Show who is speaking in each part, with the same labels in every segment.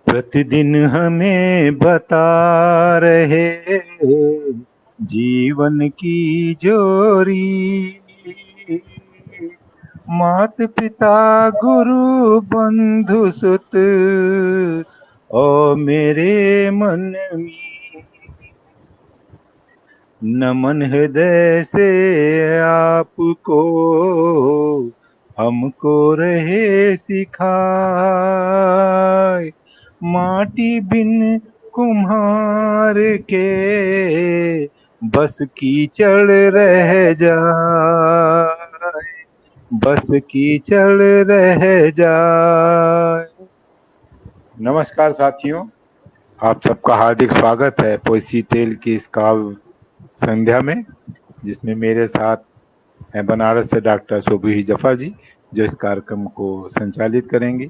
Speaker 1: प्रतिदिन हमें बता रहे जीवन की जोरी। मात पिता गुरु बंधु सुत ओ मेरे मन में नमन हृदय से आपको हमको रहे सिखाए। माटी बिन कुम्हार के बस कीचड़ रह जाए, बस कीचड़ रह जाए। नमस्कार साथियों, आप सबका हार्दिक स्वागत है पोएसी टेल की इस काव्य संध्या में, जिसमें मेरे साथ हैं बनारस से डॉक्टर सुबुही जफर जी, जो इस कार्यक्रम को संचालित करेंगी।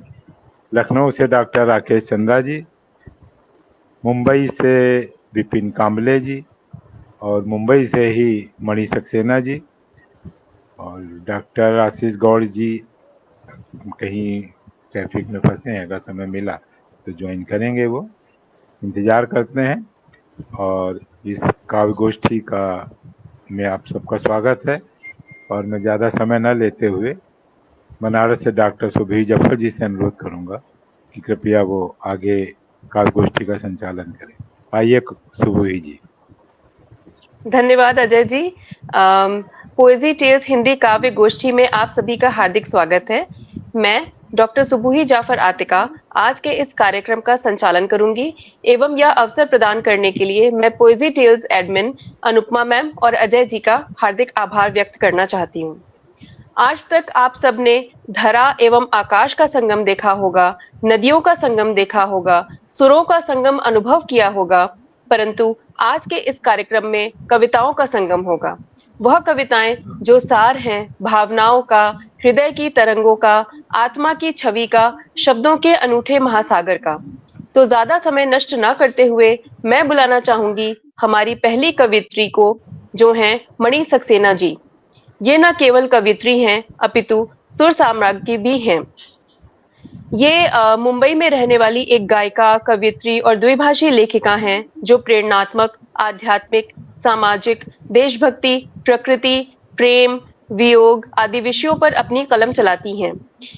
Speaker 1: लखनऊ से डॉक्टर राकेश चंद्रा जी, मुंबई से विपिन कांबले जी, और मुंबई से ही मणि सक्सेना जी, और डॉक्टर आशीष गौड़ जी कहीं ट्रैफिक में फंसे हैं, अगर समय मिला तो ज्वाइन करेंगे, वो इंतजार करते हैं। और इस काव्य गोष्ठी का में आप सबका स्वागत है। और मैं ज़्यादा समय न लेते हुए बनारस से डॉक्टर सुबही जफर जी से अनुरोध करूंगा कि कृपया वो आगे काव्य गोष्ठी का संचालन करें। आइए सुबही जी।
Speaker 2: धन्यवाद अजय जी। पोएजी टेल्स हिंदी काव्य गोष्ठी में आप सभी का हार्दिक स्वागत है। मैं डॉक्टर सुबुही जाफर आतिका आज के इस कार्यक्रम का संचालन करूंगी एवं यह अवसर प्रदान करने के लिए मैं पोएजी टेल्स एडमिन अनुपमा मैम और अजय जी का हार्दिक आभार व्यक्त करना चाहती हूँ। आज तक आप सबने धरा एवं आकाश का संगम देखा होगा, नदियों का संगम देखा होगा, सुरों का संगम अनुभव किया होगा, परंतु आज के इस कार्यक्रम में कविताओं का संगम होगा। वह कविताएं जो सार हैं भावनाओं का, हृदय की तरंगों का, आत्मा की छवि का, शब्दों के अनूठे महासागर का। तो ज्यादा समय नष्ट ना करते हुए मैं बुलाना चाहूंगी हमारी पहली कवित्री को, जो हैं मणि सक्सेना जी। ये न केवल कवित्री हैं अपितु सुर साम्राज्ञी भी हैं। ये मुंबई में रहने वाली एक गायिका, कवियत्री और द्विभाषी लेखिका हैं, जो प्रेरणात्मक, आध्यात्मिक, सामाजिक, देशभक्ति, प्रकृति, प्रेम, वियोग आदि विषयों पर अपनी कलम चलाती हैं।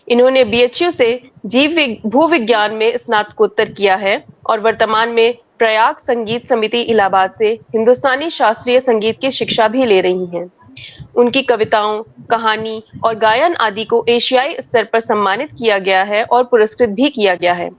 Speaker 2: इन्होंने बीएचयू से भूविज्ञान में स्नातकोत्तर किया है और वर्तमान में प्रयाग संगीत समिति इलाहाबाद से हिंदुस्तानी शास्त्रीय संगीत की शिक्षा भी ले रही हैं। उनकी कविताओं, कहानी और गायन आदि को एशियाई स्तर पर सम्मानित किया गया है और पुरस्कृत भी किया गया है।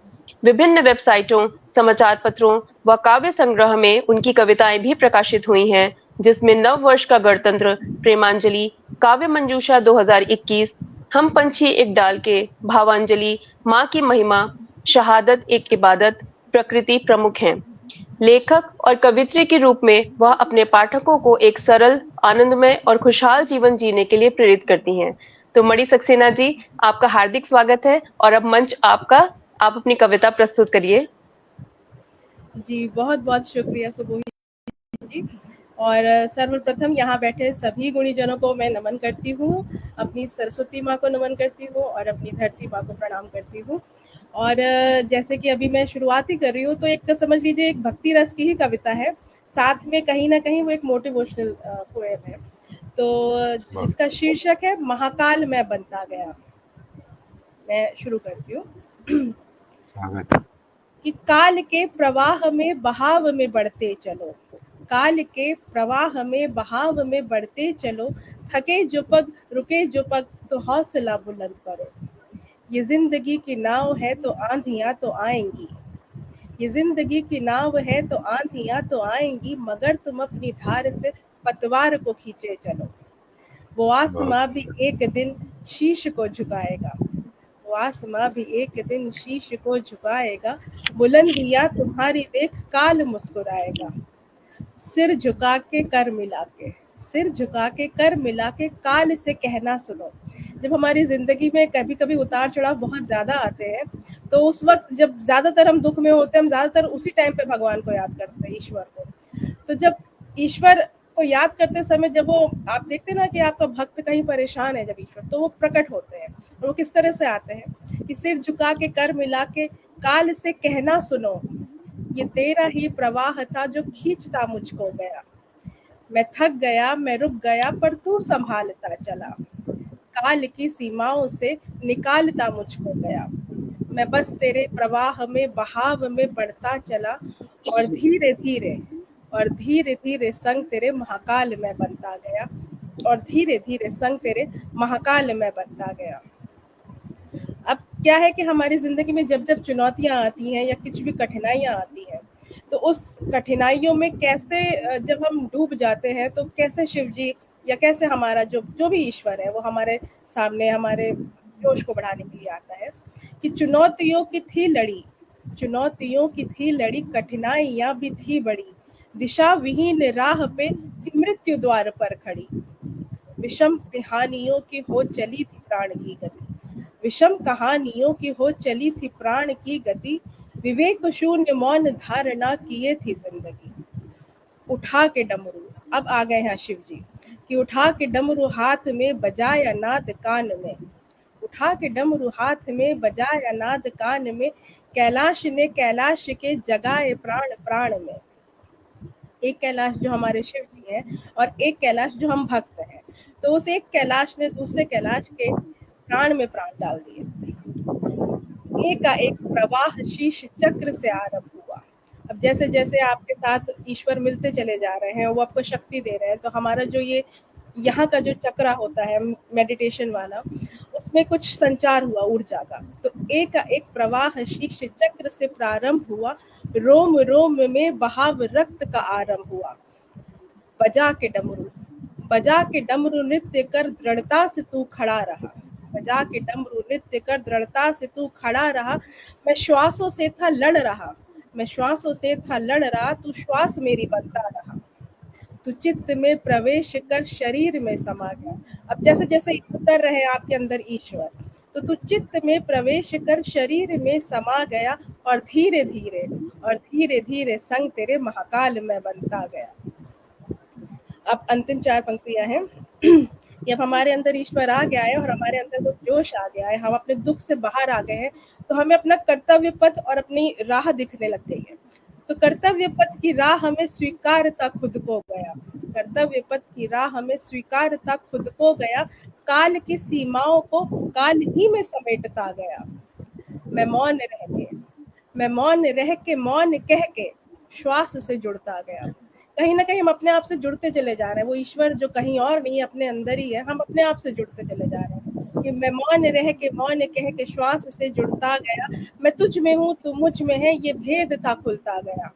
Speaker 2: विभिन्न वेबसाइटों, समाचार पत्रों व काव्य संग्रह में उनकी कविताएं भी प्रकाशित हुई हैं, जिसमें नव वर्ष का गणतंत्र, प्रेमांजलि, काव्य मंजूषा 2021, हम पंछी एक डाल के, भावांजलि, माँ की महिमा, शहादत एक इबादत, प्रकृति प्रमुख हैं। लेखक और कवित्री के रूप में वह अपने पाठकों को एक सरल, आनंदमय और खुशहाल जीवन जीने के लिए प्रेरित करती हैं। तो मणि सक्सेना जी, आपका हार्दिक स्वागत है और अब मंच आपका। आप अपनी कविता प्रस्तुत करिए।
Speaker 3: जी बहुत बहुत शुक्रिया सुबोही जी। और सर्वप्रथम यहाँ बैठे सभी गुणीजनों को मैं नमन करती हूँ, अपनी सरस्वती माँ को नमन करती हूँ और अपनी धरती माँ को प्रणाम करती हूँ। और जैसे कि अभी मैं शुरुआत ही कर रही हूँ, तो एक समझ लीजिए एक भक्ति रस की ही कविता है, साथ में कहीं ना कहीं वो एक मोटिवेशनल पोएम है। तो इसका शीर्षक है महाकाल मैं बनता गया। मैं शुरू करती हूँ। कि काल के प्रवाह में बहाव में बढ़ते चलो, काल के प्रवाह में बहाव में बढ़ते चलो, थके जो पग रुके जो पग तो हौसला बुलंद करो। ये जिंदगी की नाव है तो आंधियां तो आएंगी, ये जिंदगी की नाव है तो आंधियां तो आएंगी, मगर तुम अपनी धार से पतवार को खींचे चलो। वो आसमां भी एक दिन शीश को झुकाएगा, वो आसमां भी एक दिन शीश को झुकाएगा, बुलंदियां तुम्हारी देख काल मुस्कुराएगा। सिर झुका के कर मिला के, सिर झुका के कर मिला के काल से कहना सुनो। जब हमारी जिंदगी में कभी कभी उतार चढ़ाव बहुत ज्यादा आते हैं, तो उस वक्त जब ज्यादातर हम दुख में होते हैं, हम ज्यादातर उसी टाइम पे भगवान को याद करते हैं, ईश्वर को। तो जब ईश्वर को याद करते समय जब वो आप देखते हैं ना कि आपका भक्त कहीं परेशान है, जब ईश्वर तो वो प्रकट होते हैं। और वो किस तरह से आते हैं कि सिर झुका के कर मिला के काल से कहना सुनो, ये तेरा ही प्रवाह था जो खींचता मुझको गया। मैं थक गया, मैं रुक गया, पर तू संभालता चला, काल की सीमाओं से निकालता मुझको गया। मैं बस तेरे प्रवाह में, बहाव में बढ़ता चला, और धीरे धीरे संग तेरे महाकाल में बनता गया, और धीरे धीरे संग तेरे महाकाल में बनता गया। अब क्या है कि हमारी जिंदगी में जब जब चुनौतियां आती हैं या कुछ भी कठिनाइयां आती हैं, तो उस कठिनाइयों में कैसे जब हम डूब जाते हैं, तो कैसे शिव जी या कैसे हमारा जो भी ईश्वर है वो हमारे सामने हमारे जोश को बढ़ाने के लिए आता है कि चुनौतियों की थी लड़ी, कठिनाइयां भी थी बड़ी, दिशा विहीन राह पे थी मृत्यु द्वार पर खड़ी। विषम कहानियों की हो चली थी प्राण की गति, विषम कहानियों की हो चली थी प्राण की गति, विवेक शून्य मौन धारणा किए थी जिंदगी। उठा के डमरू, अब आ गए हैं शिव जी कि उठा के डमरू हाथ में बजाया नाद कान में, उठा के डमरू हाथ में बजाया नाद कान में, कैलाश ने कैलाश के जगाए प्राण प्राण में। एक कैलाश जो हमारे शिव जी हैं और एक कैलाश जो हम भक्त हैं, तो उस एक कैलाश ने दूसरे कैलाश के प्राण में प्राण डाल दिए। एक प्रवाह शीश चक्र से आरंभ हुआ। अब जैसे जैसे आपके साथ ईश्वर मिलते चले जा रहे हैं, वो आपको शक्ति दे रहे हैं, तो हमारा जो ये यहाँ का जो चक्र होता है मेडिटेशन वाला, उसमें कुछ संचार हुआ ऊर्जा का। तो एक प्रवाह शीश चक्र से प्रारंभ हुआ, रोम रोम में बहाव रक्त का आरंभ हुआ। बजा के डमरू नृत्य कर दृढ़ता से तू खड़ा रहा, बजा के डमरू नृत्य कर दृढ़ता से तू खड़ा रहा। मैं श्वासों से था लड़ रहा, तू श्वास मेरी बनता रहा। तू चित्त में प्रवेश कर शरीर में समा गया। अब जैसे जैसे उतर रहे आपके अंदर ईश्वर, तो तू चित्त में प्रवेश कर शरीर में समा गया, और धीरे धीरे संग तेरे महाकाल में बनता गया। अब अंतिम 4 पंक्तियां हैं। जब हमारे अंदर ईश्वर आ गया है और हमारे अंदर वो जोश आ गया है, हम अपने दुख से बाहर आ गए हैं, तो हमें अपना कर्तव्य पथ और अपनी राह दिखने लग गई है। तो कर्तव्य पथ की राह हमें स्वीकारता खुद को गया, कर्तव्य पथ की राह हमें स्वीकारता खुद को गया, काल की सीमाओं को काल ही में समेटता गया। मैं मौन रह के मौन कह के श्वास से जुड़ता गया। कहीं ना कहीं हम अपने आप से जुड़ते चले जा रहे हैं, वो ईश्वर जो कहीं और नहीं अपने अंदर ही है, हम अपने आप से जुड़ते चले जा रहे हैं कि मैं मौन रह के मौन कह के श्वास से जुड़ता गया। मैं तुझ में हूँ, तू मुझ में है, ये भेद था खुलता गया।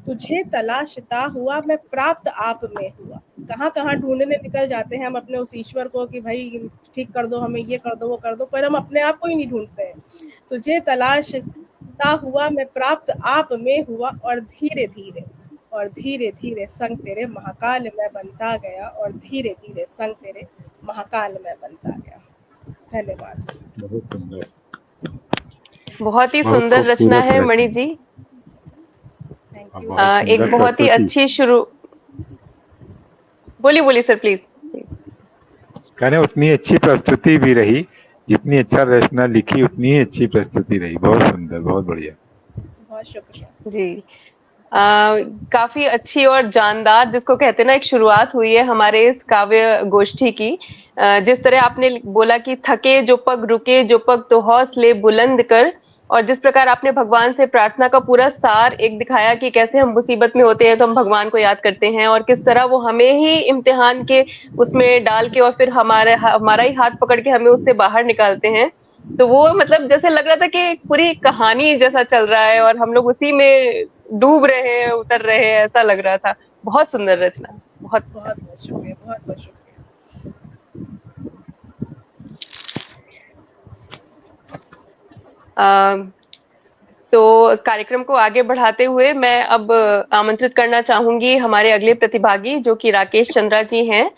Speaker 3: तुझे तलाशता हुआ मैं प्राप्त आप में हुआ। कहाँ कहाँ ढूंढने निकल जाते हैं हम अपने उस ईश्वर को कि भाई ठीक कर दो, हमें ये कर दो, वो कर दो, पर हम अपने आप को ही नहीं ढूंढते हैं। तुझे तलाशता हुआ मैं प्राप्त आप में हुआ, और धीरे धीरे संग तेरे महाकाल में बनता गया, और धीरे धीरे संग तेरे महाकाल में बनता गया। धन्यवाद।
Speaker 1: बहुत सुंदर,
Speaker 2: बहुत ही
Speaker 1: बहुत
Speaker 2: सुंदर रचना
Speaker 1: खूबसूरत
Speaker 2: है
Speaker 1: रचना।
Speaker 2: मणि जी।
Speaker 3: Thank you.
Speaker 1: बहुत
Speaker 2: एक
Speaker 1: सुंदर
Speaker 2: बहुत ही
Speaker 1: प्रस्तुति।
Speaker 2: अच्छी शुरू, बोलिए सर प्लीज।
Speaker 1: कहने उतनी अच्छी प्रस्तुति भी रही, जितनी अच्छा रचना लिखी उतनी ही अच्छी प्रस्तुति रही। बहुत सुंदर, बहुत बढ़िया।
Speaker 3: बहुत शुक्रिया
Speaker 2: जी। काफी अच्छी और जानदार, जिसको कहते हैं ना, एक शुरुआत हुई है हमारे इस काव्य गोष्ठी की। जिस तरह आपने बोला कि थके जो पग रुके जो पग तो हौसले बुलंद कर, और जिस प्रकार आपने भगवान से प्रार्थना का पूरा सार एक दिखाया कि कैसे हम मुसीबत में होते हैं तो हम भगवान को याद करते हैं, और किस तरह वो हमें ही इम्तिहान के उसमें डाल के और फिर हमारा ही हाथ पकड़ के हमें उससे बाहर निकालते हैं। तो वो मतलब जैसे लग रहा था कि पूरी कहानी जैसा चल रहा है और हम लोग उसी में डूब रहे हैं, उतर रहे हैं, ऐसा लग रहा था। बहुत सुंदर रचना, बहुत अच्छा।
Speaker 3: बहुत शुक्रिया, बहुत शुक्रिया।
Speaker 2: तो कार्यक्रम को आगे बढ़ाते हुए मैं अब आमंत्रित करना चाहूंगी हमारे अगले प्रतिभागी, जो कि राकेश चंद्रा जी हैं,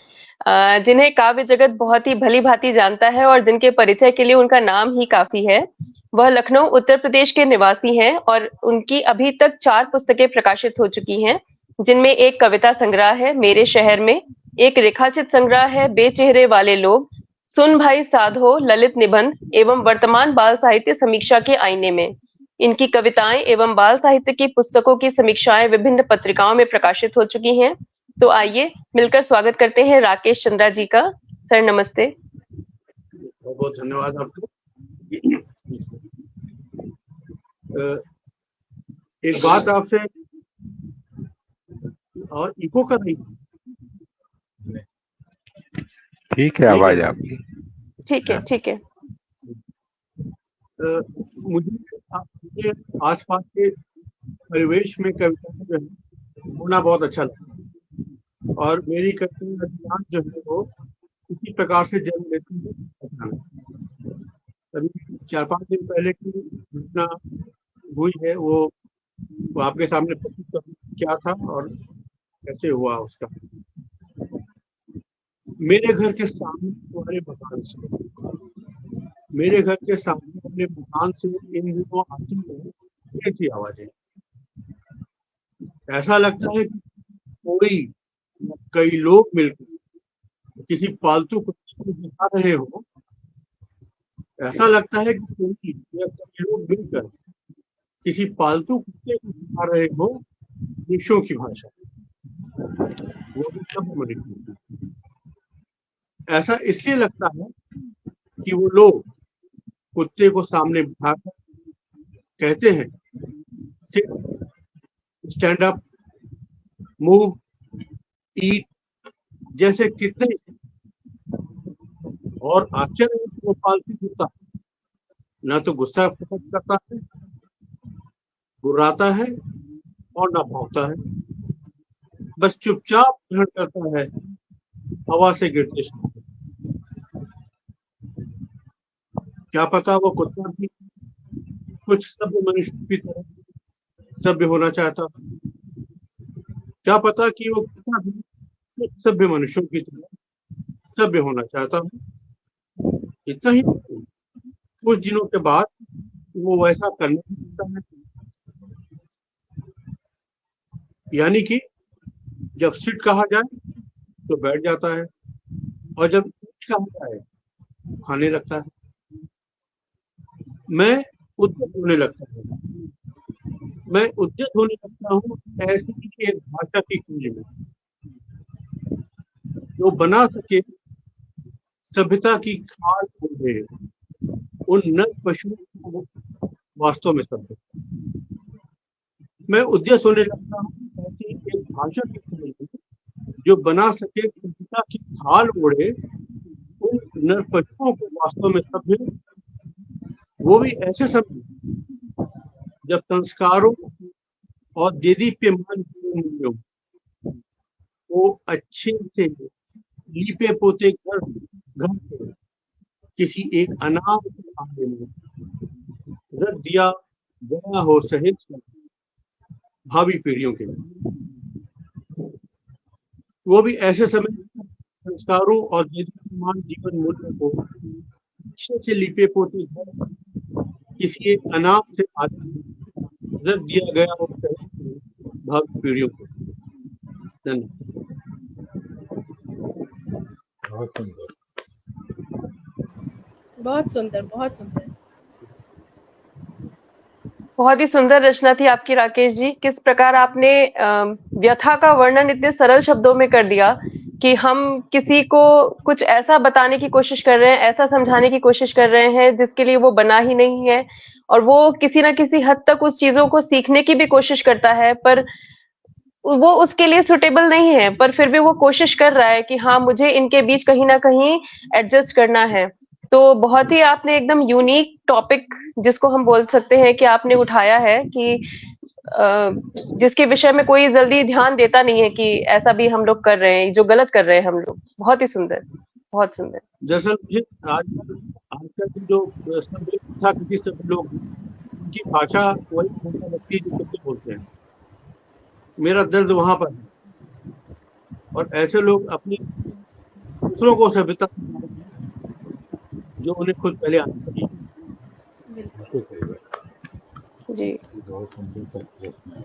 Speaker 2: जिन्हें काव्य जगत बहुत ही भली भांति जानता है और जिनके परिचय के लिए उनका नाम ही काफी है। वह लखनऊ उत्तर प्रदेश के निवासी हैं और उनकी अभी तक 4 पुस्तकें प्रकाशित हो चुकी हैं, जिनमें एक कविता संग्रह है मेरे शहर में, एक रेखाचित संग्रह है बेचेहरे वाले लोग, सुन भाई साधो ललित निबंध, एवं वर्तमान बाल साहित्य समीक्षा के आईने में। इनकी कविताएं एवं बाल साहित्य की पुस्तकों की समीक्षाएं विभिन्न पत्रिकाओं में प्रकाशित हो चुकी हैं। तो आइए मिलकर स्वागत करते हैं राकेश चंद्रा जी का। सर नमस्ते।
Speaker 4: बहुत बहुत धन्यवाद आपको। एक बात आपसे, और इको कर रही है?
Speaker 1: ठीक है आवाज आपकी।
Speaker 2: ठीक है ठीक है।
Speaker 4: मुझे आपके आसपास के परिवेश में कविता जो है होना बहुत अच्छा लगता है, और मेरी कविता अधिकांश जो है वो इसी प्रकार से जन्म लेती है अचानक। अभी 4-5 दिन पहले की घटना हुई है, वो आपके सामने प्रस्तुत करना क्या था और कैसे हुआ उसका। मेरे घर के सामने वाले मकान से, मेरे घर के सामने वाले मकान से इन दिनों आती है ऐसी आवाजें। ऐसा लगता है कि कोई कई लोग मिलकर किसी पालतू कुत्ते को दिखा रहे हो। ऐसा लगता है कि कोई या कई लोग मिलकर किसी पालतू कुत्ते को दिखा रहे हो निशों की भाषा, वो भी सब मनुष्य। ऐसा इसलिए लगता है कि वो लोग कुत्ते को सामने बिठाकर कहते हैं सिट, स्टैंड अप, मूव, ईट जैसे कितने, और आश्चर्य है कि वो पालतू कुत्ता ना तो गुस्सा प्रकट करता है, गुर्राता है और ना भौंकता है, बस चुपचाप ग्रहण करता है हवा से गिरते शब्द। क्या पता वो कुत्ता भी कुछ सभ्य मनुष्य की तरह सभ्य होना चाहता है। क्या पता कि वो कुत्ता भी कुछ सभ्य मनुष्यों की तरह सभ्य होना चाहता है। इतना ही कुछ दिनों के बाद वो वैसा करने लगता है, यानी कि जब सिट कहा जाए तो बैठ जाता है, और जब ईट कहा जाए खाने लगता है। मैं उद्यत होने लगता हूँ, मैं उद्यत होने लगता हूँ ऐसी ही एक भाषा की खोज में जो बना सके सभ्यता की खाल खोजे उन नर पशुओं को वास्तव में सभ्य। मैं उद्यत होने लगता हूँ ऐसी एक भाषा की खोज में जो बना सके सभ्यता की खाल ओढ़े उन नर पशुओं को वास्तव में सभ्य, वो भी ऐसे समय जब संस्कारों और देदीप्यमान मूल्यों को अच्छे से लीपे पोते घर से किसी एक अनाम के आगे में रख दिया गया हो सहेज भावी पीढ़ियों के लिए। वो भी ऐसे समय संस्कारों और देदीप्यमान जीवन मूल्यों को अच्छे से लीपे पोते घर किसी एक अनाम से आगे रख दिया गया हो सहेज भावी पीढ़ियों को। धन्यवाद।
Speaker 1: बहुत सुंदर,
Speaker 3: बहुत सुंदर, बहुत सुंदर।
Speaker 2: बहुत ही सुंदर रचना थी आपकी राकेश जी। किस प्रकार आपने व्यथा का वर्णन इतने सरल शब्दों में कर दिया कि हम किसी को कुछ ऐसा बताने की कोशिश कर रहे हैं, ऐसा समझाने की कोशिश कर रहे हैं जिसके लिए वो बना ही नहीं है, और वो किसी ना किसी हद तक उस चीजों को सीखने की भी कोशिश करता है, पर वो उसके लिए सुटेबल नहीं है, पर फिर भी वो कोशिश कर रहा है कि हाँ मुझे इनके बीच कहीं ना कहीं एडजस्ट करना है। तो बहुत ही आपने एकदम यूनिक टॉपिक जिसको हम बोल सकते हैं कि आपने उठाया है कि जिसके विषय में कोई जल्दी ध्यान देता नहीं है कि ऐसा भी हम लोग कर रहे हैं, जो गलत कर रहे हैं हम लोग। बहुत ही सुंदर, बहुत सुंदर।
Speaker 4: दरअसल मुझे आजकल की जो सभ्य लोग उनकी भाषा वही भाषा लगती है जो सभ्य बोलते हैं। मेरा दर्द वहां पर है, और ऐसे लोग अपनी दूसरों को सभ्यता जो उन्हें खुद पहले आनी चाहिए।
Speaker 1: बिल्कुल सही बात
Speaker 2: जी।
Speaker 1: बहुत सुंदर प्रश्न है।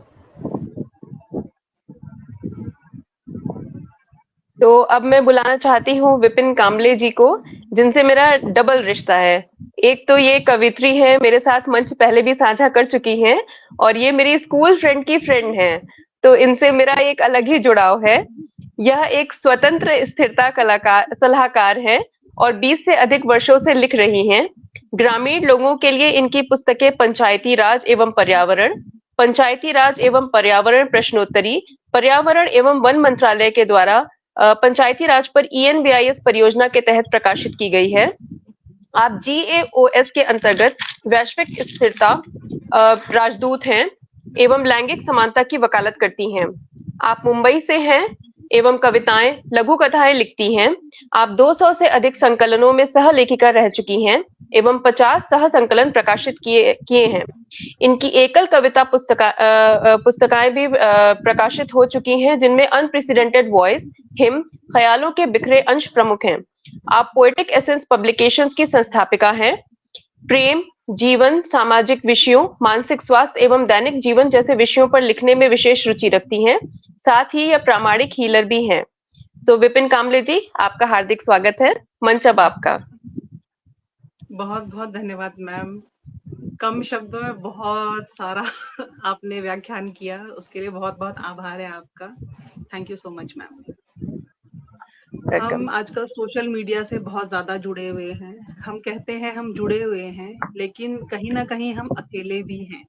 Speaker 2: तो अब मैं बुलाना चाहती हूँ विपिन कांबले जी को, जिनसे मेरा डबल रिश्ता है। एक तो ये कवित्री है, मेरे साथ मंच पहले भी साझा कर चुकी हैं, और ये मेरी स्कूल फ्रेंड की फ्रेंड हैं, तो इनसे मेरा एक अलग ही जुड़ाव है। यह एक स्वतंत्र स्थिरता कलाकार सलाहकार है और 20 से अधिक वर्षों से लिख रही हैं। ग्रामीण लोगों के लिए इनकी पुस्तकें पंचायती राज एवं पर्यावरण प्रश्नोत्तरी, पर्यावरण एवं वन मंत्रालय के द्वारा पंचायती राज पर ENVIS परियोजना के तहत प्रकाशित की गई है। आप GAOS के अंतर्गत वैश्विक स्थिरता राजदूत हैं एवं लैंगिक समानता की वकालत करती हैं। आप मुंबई से हैं एवं कविताएं, लघु कथाएं लिखती हैं। आप 200 से अधिक संकलनों में सह लेखिका रह चुकी हैं एवं 50 सह संकलन प्रकाशित किए हैं। इनकी एकल कविता पुस्तकाएं भी प्रकाशित हो चुकी हैं, जिनमें अनप्रेसिडेंटेड वॉइस, हिम, ख्यालों के बिखरे अंश प्रमुख हैं। आप पोएटिक एसेंस पब्लिकेशंस की संस्थापिका हैं। प्रेम, जीवन, सामाजिक विषयों, मानसिक स्वास्थ्य एवं दैनिक जीवन जैसे विषयों पर लिखने में विशेष रुचि रखती हैं। साथ ही यह प्रामाणिक हीलर भी हैं। तो विपिन कामले जी, आपका हार्दिक स्वागत है। मंच अब आपका।
Speaker 5: बहुत बहुत धन्यवाद मैम। कम शब्दों में बहुत सारा आपने व्याख्यान किया, उसके लिए बहुत बहुत आभार है आपका। Thank you so much ma'am. हम आजकल सोशल मीडिया से बहुत ज्यादा जुड़े हुए हैं। हम कहते हैं हम जुड़े हुए हैं, लेकिन कहीं ना कहीं हम अकेले भी हैं।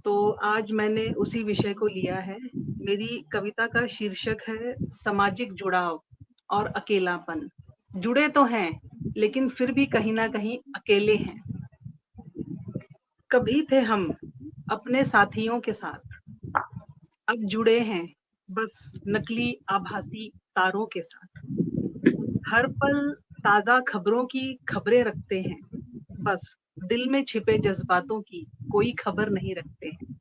Speaker 5: तो आज मैंने उसी विषय को लिया है। मेरी कविता का शीर्षक है सामाजिक जुड़ाव और अकेलापन। जुड़े तो हैं, लेकिन फिर भी कहीं ना कहीं अकेले हैं। कभी थे हम अपने साथियों के साथ, अब जुड़े हैं बस नकली आभासी तारों के साथ। हर पल ताजा खबरों की खबरें रखते हैं, बस दिल में छिपे जज्बातों की कोई खबर नहीं रखते हैं।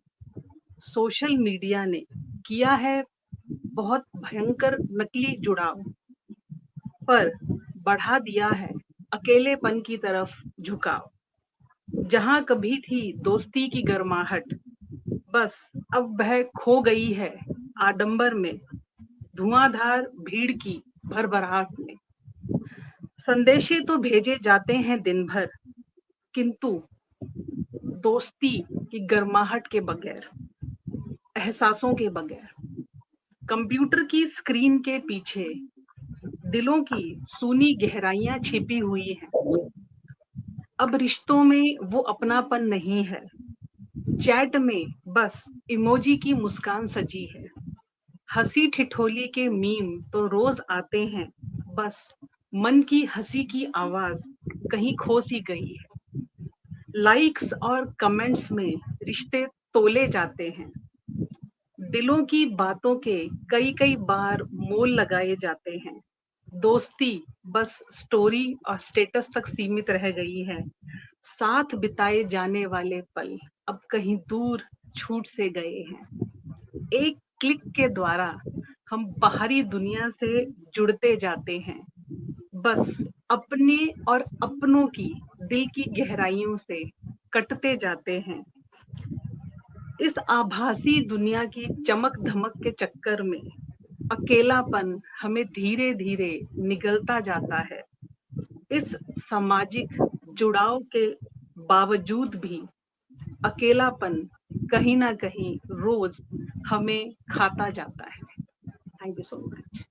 Speaker 5: सोशल मीडिया ने किया है बहुत भयंकर नकली जुड़ाव, पर बढ़ा दिया है अकेलेपन की तरफ झुकाव। जहां कभी थी दोस्ती की गर्माहट, बस अब वह खो गई है आडंबर में, धुआंधार भीड़ की भरभराहट में। संदेशे तो भेजे जाते हैं दिन भर, किंतु दोस्ती की गर्माहट के बगैर, एहसासों के बगैर। कंप्यूटर की स्क्रीन के पीछे दिलों की सूनी गहराइयां छिपी हुई हैं। अब रिश्तों में वो अपनापन नहीं है, चैट में बस इमोजी की मुस्कान सजी है। हंसी ठिठोली के मीम तो रोज आते हैं, बस मन की हंसी की आवाज कहीं खो सी गई है। लाइक्स और कमेंट्स में रिश्ते तोले जाते हैं, दिलों की बातों के कई कई बार मोल लगाए जाते हैं। दोस्ती बस स्टोरी और स्टेटस तक सीमित रह गई है। साथ बिताए जाने वाले पल अब कहीं दूर छूट से गए हैं। एक क्लिक के द्वारा हम बाहरी दुनिया से जुड़ते जाते हैं, बस अपने और अपनों की दिल की गहराइयों से कटते जाते हैं। इस आभासी दुनिया की चमक धमक के चक्कर में अकेलापन हमें धीरे धीरे निगलता जाता है। इस सामाजिक जुड़ाव के बावजूद भी अकेलापन कहीं ना कहीं रोज हमें खाता जाता है। Thank you so much.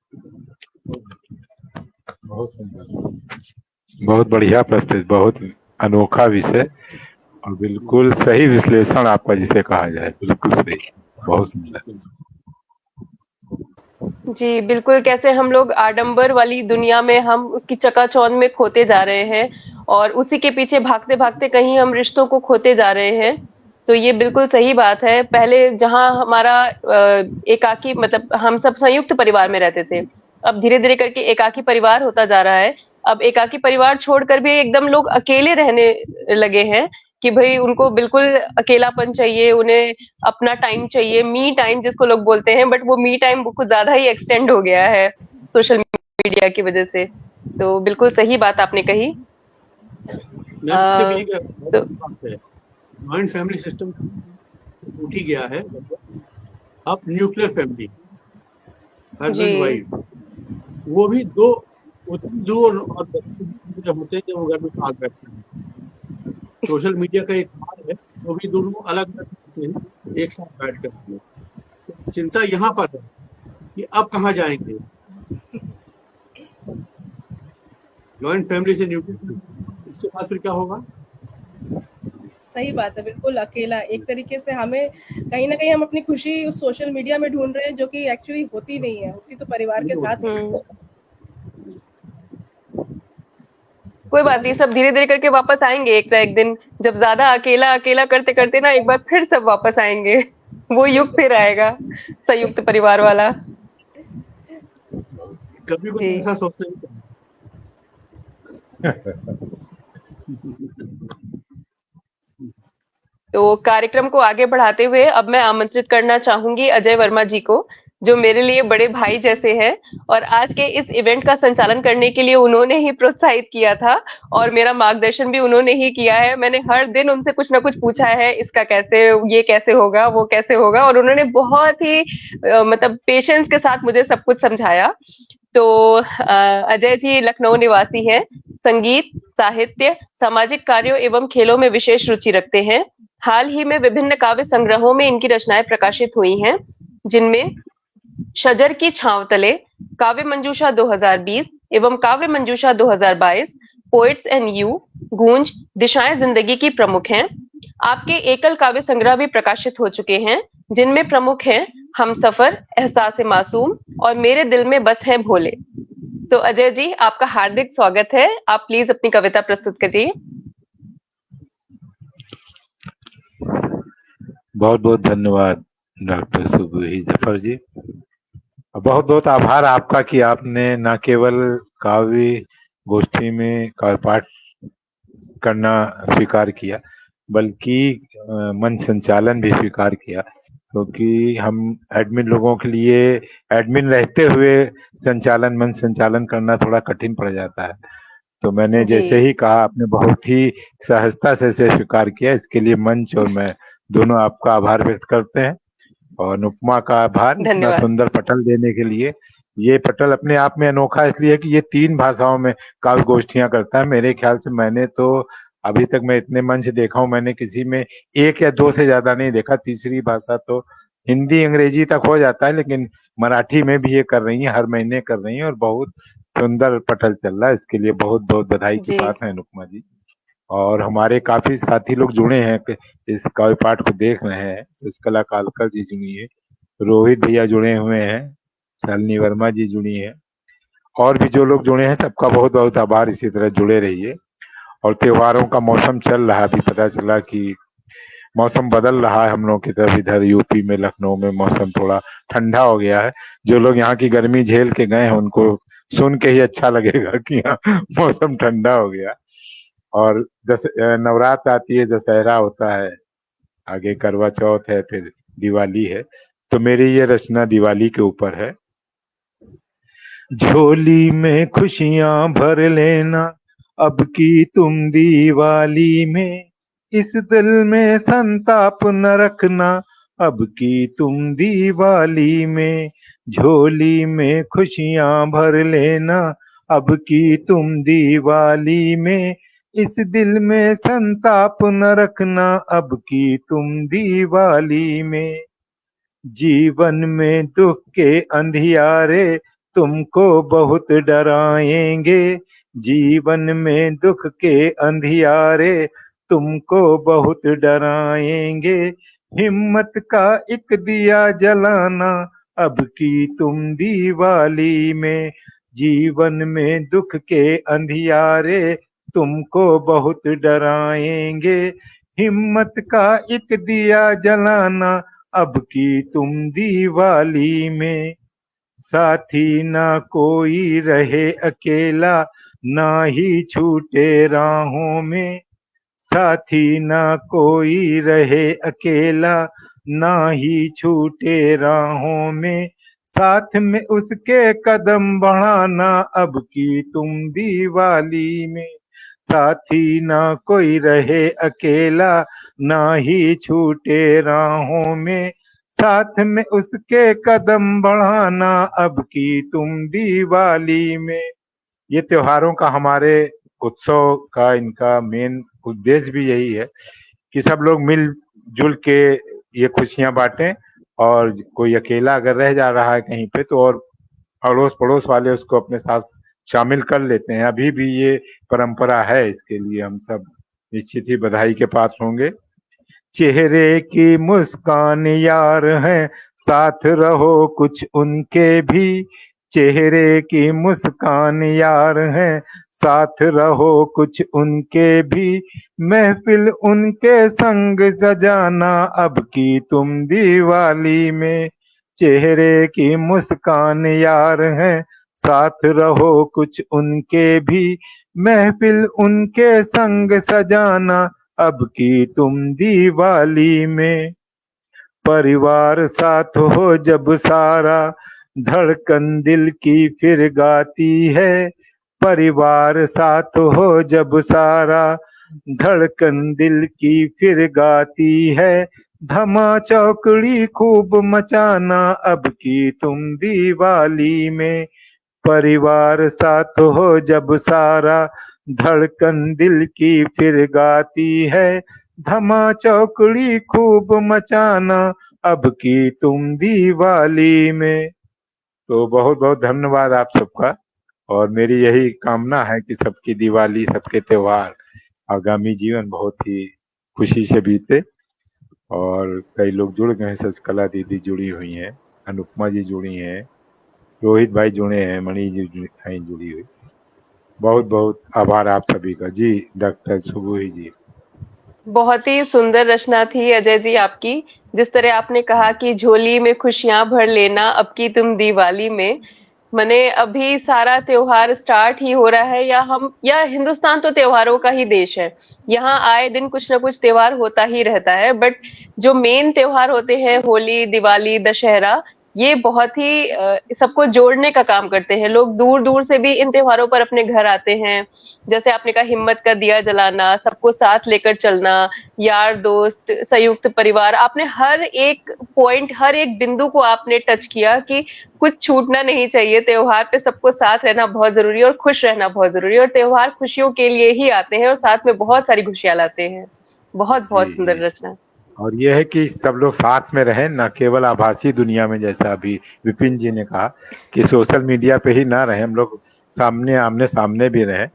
Speaker 1: बहुत सुंदर, बहुत बढ़िया प्रस्तुत, बहुत अनोखा विषय और बिल्कुल सही विश्लेषण आपका जिसे कहा जाए, बिल्कुल सही, बहुत सुंदर।
Speaker 2: जी, बिल्कुल। कैसे हम लोग आडंबर वाली दुनिया में हम उसकी चकाचौंध में खोते जा रहे हैं और उसी के पीछे भागते-भागते कहीं हम रिश्तों को खोते जा रहे हैं। तो ये बिल्कुल सही बात है। पहले जहाँ हमारा एकाकी मतलब हम सब संयुक्त परिवार में रहते थे, अब धीरे-धीरे करके एकाकी परिवार होता जा रहा है। अब एकाकी परिवार छोड़कर भी एकदम लोग अकेले रहने लगे हैं कि भई उनको बिल्कुल अकेलापन चाहिए, उन्हें अपना टाइम चाहिए, मी टाइम जिसको लोग बोलते हैं, बट वो मी टाइम कुछ ज़्यादा ही एक्सटेंड हो गया है सोशल मीडिया की वजह से। तो बिल्कुल सही बात आपने कही। तो
Speaker 4: जॉइंट फैमिली सिस्टम टूट ही गया है। अब न्यूक्लियर फैमिली, हस्बैंड वाइफ, वो भी दो और बच्चे होते हैं, वो घर में साथ बैठते हैं। सोशल मीडिया का एक भाग है, वो भी दोनों अलग अलग होते हैं, एक साथ बैठ कर। तो चिंता यहाँ पर है कि अब कहाँ जाएंगे, जॉइंट फैमिली से न्यूक्लियर, इसके बाद फिर क्या होगा?
Speaker 3: सही बात है, बिल्कुल अकेला। एक तरीके से हमें कहीं ना कहीं हम अपनी खुशी उस सोशल मीडिया में ढूंढ रहे हैं, जो कि एक्चुअली होती नहीं है, होती तो परिवार के साथ नहीं।
Speaker 2: कोई बात नहीं, सब धीरे धीरे करके वापस आएंगे एक ना एक दिन, जब ज्यादा अकेला अकेला करते करते ना एक बार फिर सब वापस आएंगे। वो युग फिर आएगा, संयुक्त परिवार वाला।
Speaker 4: कभी कोई
Speaker 2: जी।
Speaker 4: ऐसा सोचते नहीं।
Speaker 2: तो कार्यक्रम को आगे बढ़ाते हुए अब मैं आमंत्रित करना चाहूंगी अजय वर्मा जी को, जो मेरे लिए बड़े भाई जैसे हैं, और आज के इस इवेंट का संचालन करने के लिए उन्होंने ही प्रोत्साहित किया था और मेरा मार्गदर्शन भी उन्होंने ही किया है। मैंने हर दिन उनसे कुछ ना कुछ पूछा है, इसका कैसे, ये कैसे होगा, वो कैसे होगा, और उन्होंने बहुत ही मतलब पेशेंस के साथ मुझे सब कुछ समझाया। तो अजय जी लखनऊ निवासी हैं, संगीत, साहित्य, सामाजिक कार्यों एवं खेलों में विशेष रुचि रखते हैं। हाल ही में विभिन्न काव्य संग्रहों में इनकी रचनाएं प्रकाशित हुई हैं, जिनमें शजर की छांव तले, काव्य मंजूषा 2020 एवं काव्य मंजूषा 2022, पोइट्स एंड यू, गूंज, दिशाएं जिंदगी की प्रमुख हैं। आपके एकल काव्य संग्रह भी प्रकाशित हो चुके हैं, जिनमें प्रमुख हैं हमसफर, एहसास मासूम और मेरे दिल में बस हैं भोले। तो अजय जी, आपका हार्दिक स्वागत है। आप प्लीज अपनी कविता प्रस्तुत करिए।
Speaker 1: बहुत बहुत धन्यवाद डॉक्टर सुबुही जफर जी। बहुत बहुत आभार आपका कि आपने न केवल काव्य गोष्ठी में काव्य पाठ करना स्वीकार किया, बल्कि मन संचालन भी स्वीकार किया, क्योंकि हम एडमिन लोगों के लिए एडमिन रहते हुए संचालन, मन संचालन करना थोड़ा कठिन पड़ जाता है। तो मैंने जैसे ही कहा, आपने बहुत ही सहजता से इसे स्वीकार किया। इसके लिए मंच और मैं दोनों आपका आभार व्यक्त करते हैं, और अनुपमा का आभार इतना सुंदर पटल देने के लिए। ये पटल अपने आप में अनोखा इसलिए कि ये 3 भाषाओं में काव्य गोष्ठियां करता है। मेरे ख्याल से मैंने तो अभी तक मैं इतने मंच देखा हूं, मैंने किसी में 1 या 2 से ज्यादा नहीं देखा। तीसरी भाषा तो हिंदी अंग्रेजी तक हो जाता है, लेकिन मराठी में भी ये कर रही है, हर महीने कर रही है, और बहुत सुंदर पटल चल रहा है। इसके लिए बहुत बहुत बधाई की बात है अनुपमा जी। और हमारे काफी साथी लोग जुड़े हैं, इस काव्य पाठ को देख रहे हैं। शशिकला कालकर जी जुड़ी है, रोहित भैया जुड़े हुए हैं, शालिनी वर्मा जी जुड़ी है, और भी जो लोग जुड़े हैं सबका बहुत बहुत आभार। इसी तरह जुड़े रहिए। और त्योहारों का मौसम चल रहा है, अभी पता चला कि मौसम बदल रहा है हम लोग की तरफ। इधर यूपी में, लखनऊ में मौसम थोड़ा ठंडा हो गया है। जो लोग यहाँ की गर्मी झेल के गए हैं उनको सुन के ही अच्छा लगेगा कि यहाँ मौसम ठंडा हो गया। और नवरात्र आती है, दशहरा होता है, आगे करवा चौथ है, फिर दिवाली है। तो मेरी ये रचना दिवाली के ऊपर है। झोली में खुशियां भर लेना अब की तुम दिवाली में, इस दिल में संताप न रखना अब की तुम दिवाली में। झोली में खुशियां भर लेना अब की तुम दिवाली में, इस दिल में संताप न रखना अब की तुम दिवाली में। जीवन में दुख के अंधियारे तुमको बहुत डराएंगे, जीवन में दुख के अंधियारे तुमको बहुत डराएंगे। हिम्मत का एक दिया जलाना अब की तुम दिवाली में। जीवन में दुख के अंधियारे तुमको बहुत डराएंगे, हिम्मत का एक दिया जलाना अब की तुम दिवाली में। साथी ना कोई रहे अकेला, ना ही छूटे राहों में। साथी ना कोई रहे अकेला, ना ही छूटे राहों में। साथ में उसके कदम बढ़ाना अब की तुम दिवाली में। साथी ना कोई रहे अकेला, ना ही छूटे राहों में। साथ में उसके कदम बढ़ाना अब की तुम दिवाली में। ये त्योहारों का, हमारे उत्सव का, इनका मेन उद्देश्य भी यही है कि सब लोग मिलजुल के ये खुशियां बांटें, और कोई अकेला अगर रह जा रहा है कहीं पे तो और अड़ोस पड़ोस वाले उसको अपने साथ शामिल कर लेते हैं। अभी भी ये परंपरा है, इसके लिए हम सब निश्चित ही बधाई के पात्र होंगे। चेहरे की मुस्कान यार हैं, साथ रहो कुछ उनके भी। चेहरे की मुस्कान यार हैं, साथ रहो कुछ उनके भी। महफिल उनके संग सजाना अब की तुम दिवाली में। चेहरे की मुस्कान यार हैं, साथ रहो कुछ उनके भी। महफिल उनके संग सजाना अब की तुम दिवाली में। परिवार साथ हो जब सारा, धड़कन दिल की फिर गाती है। परिवार साथ हो जब सारा, धड़कन दिल की फिर गाती है। धमा चौकड़ी खूब मचाना अब की तुम दिवाली में। परिवार साथ हो जब सारा, धड़कन दिल की फिर गाती है। धमा चौकड़ी खूब मचाना अब की तुम दिवाली में। तो बहुत बहुत धन्यवाद आप सबका, और मेरी यही कामना है कि सबकी दिवाली, सबके त्योहार, आगामी जीवन बहुत ही खुशी से बीते। और कई लोग जुड़ गए हैं, शशिकला दीदी जुड़ी हुई हैं, अनुपमा जी जुड़ी हैं, रोहित भाई जुड़े हैं, मणि जी हैं जुड़ी हुई। बहुत बहुत आभार आप सभी का। जी डॉक्टर सुबोही जी।
Speaker 2: बहुत ही सुंदर रचना थी अजय जी आपकी। जिस तरह आपने कहा कि झोली में खुशियां भर लेना अब की तुम दिवाली में, मने अभी सारा त्योहार स्टार्ट ही हो रहा है, या हिंदुस्तान तो त्योहारों का ही देश है। यहाँ आए दिन कुछ ना कुछ त्योहार होता ही रहता है, बट जो मेन त्योहार होते हैं होली, दिवाली, दशहरा, ये बहुत ही सबको जोड़ने का काम करते हैं। लोग दूर दूर से भी इन त्योहारों पर अपने घर आते हैं। जैसे आपने कहा, हिम्मत का दिया जलाना, सबको साथ लेकर चलना, यार दोस्त, संयुक्त परिवार, आपने हर एक पॉइंट, हर एक बिंदु को आपने टच किया कि कुछ छूटना नहीं चाहिए। त्योहार पे सबको साथ रहना बहुत जरूरी है और खुश रहना बहुत जरूरी है, और त्योहार खुशियों के लिए ही आते हैं और साथ में बहुत सारी खुशियां लाते हैं। बहुत
Speaker 1: जी
Speaker 2: बहुत सुंदर
Speaker 1: जी।
Speaker 2: रचना।
Speaker 1: और यह है कि सब लोग साथ में रहें, न केवल आभासी दुनिया में, जैसा अभी विपिन जी ने कहा कि सोशल मीडिया पे ही ना रहें, हम लोग सामने आमने सामने भी रहें।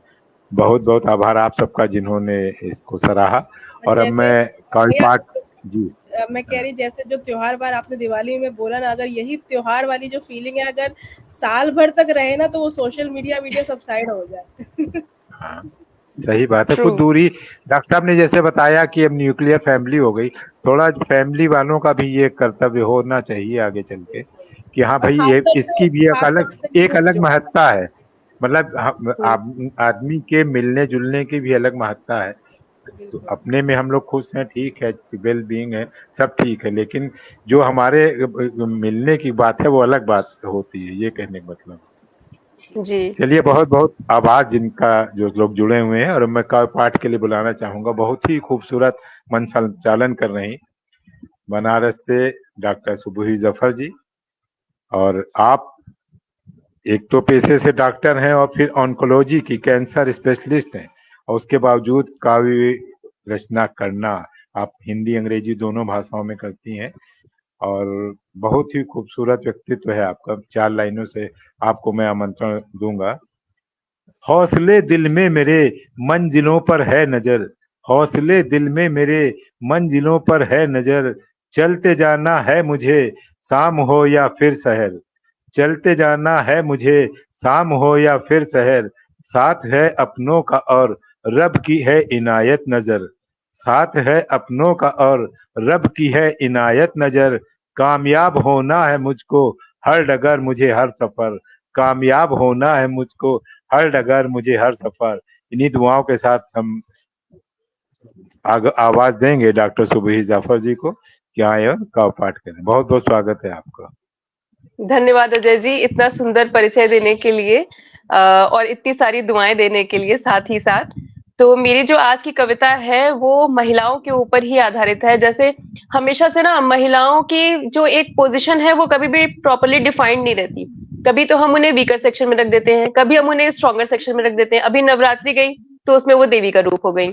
Speaker 1: बहुत बहुत आभार आप सबका जिन्होंने इसको सराहा। और अब
Speaker 3: जैसे
Speaker 1: मैं काव्य
Speaker 3: भैया,
Speaker 1: पाठ जी
Speaker 3: मैं कह रही, जैसे जो त्योहार बार आपने दिवाली में बोला ना, अगर यही त्योहार वाली जो फीलिंग है अगर साल भर तक रहे ना, तो वो सोशल मीडिया वीडियो सब साइड हो जाए।
Speaker 1: हाँ, सही बात है।
Speaker 2: ट्रू।
Speaker 1: कुछ दूरी, डॉक्टर साहब ने जैसे बताया कि अब न्यूक्लियर फैमिली हो गई, थोड़ा फैमिली वालों का भी ये कर्तव्य होना चाहिए आगे चल के कि हाँ
Speaker 3: और
Speaker 1: भाई, ये इसकी भी
Speaker 3: खास तौर से
Speaker 1: एक
Speaker 3: यूथ
Speaker 1: अलग
Speaker 3: जो
Speaker 1: महत्ता है। मतलब
Speaker 2: हम्म,
Speaker 1: आदमी के मिलने जुलने की भी अलग महत्ता है। तो
Speaker 3: बिल्कुल
Speaker 1: अपने में हम लोग खुश हैं, ठीक है, वेल बीइंग है, सब ठीक है, लेकिन जो हमारे मिलने की बात है वो अलग बात होती है, ये कहने का मतलब।
Speaker 2: जी।
Speaker 1: चलिए, बहुत बहुत आभार जिनका, जो लोग जुड़े हुए हैं। और मैं काव्य पाठ के लिए बुलाना चाहूंगा, बहुत ही खूबसूरत मंच संचालन कर रही बनारस से डॉक्टर सुबोही जफर जी। और आप एक तो पेशे से डॉक्टर हैं और फिर ऑन्कोलॉजी की कैंसर स्पेशलिस्ट हैं, और उसके बावजूद काव्य रचना करना, आप हिंदी अंग्रेजी दोनों भाषाओं में करती हैं, और बहुत ही खूबसूरत व्यक्तित्व है आपका। 4 लाइनों से आपको मैं आमंत्रण दूंगा। हौसले दिल में मेरे मंजिलों पर है नजर, हौसले दिल में मेरे मंजिलों पर है नजर। चलते जाना है मुझे, शाम हो या फिर शहर। चलते जाना है मुझे, शाम हो या फिर शहर। साथ है अपनों का और रब की है इनायत नजर। साथ है अपनों का और रब की है इनायत नजर। कामयाब होना है मुझको हर डगर मुझे हर सफर। कामयाब होना है मुझको हर डगर मुझे हर सफर। इन्हीं दुआओं के साथ हम आवाज देंगे डॉक्टर सुबही जाफर जी को कि आए और काव्य पाठ करें। बहुत बहुत स्वागत है आपका।
Speaker 2: धन्यवाद अजय जी, इतना सुंदर परिचय देने के लिए, और इतनी सारी दुआएं देने के लिए साथ ही साथ। तो मेरी जो आज की कविता है वो महिलाओं के ऊपर ही आधारित है। जैसे हमेशा से ना महिलाओं की जो एक पोजीशन है वो कभी भी प्रॉपरली डिफाइंड नहीं रहती। कभी तो हम उन्हें वीकर सेक्शन में रख देते हैं, कभी हम उन्हें स्ट्रॉन्गर सेक्शन में रख देते हैं। अभी नवरात्रि गई, तो उसमें वो देवी का रूप हो गई।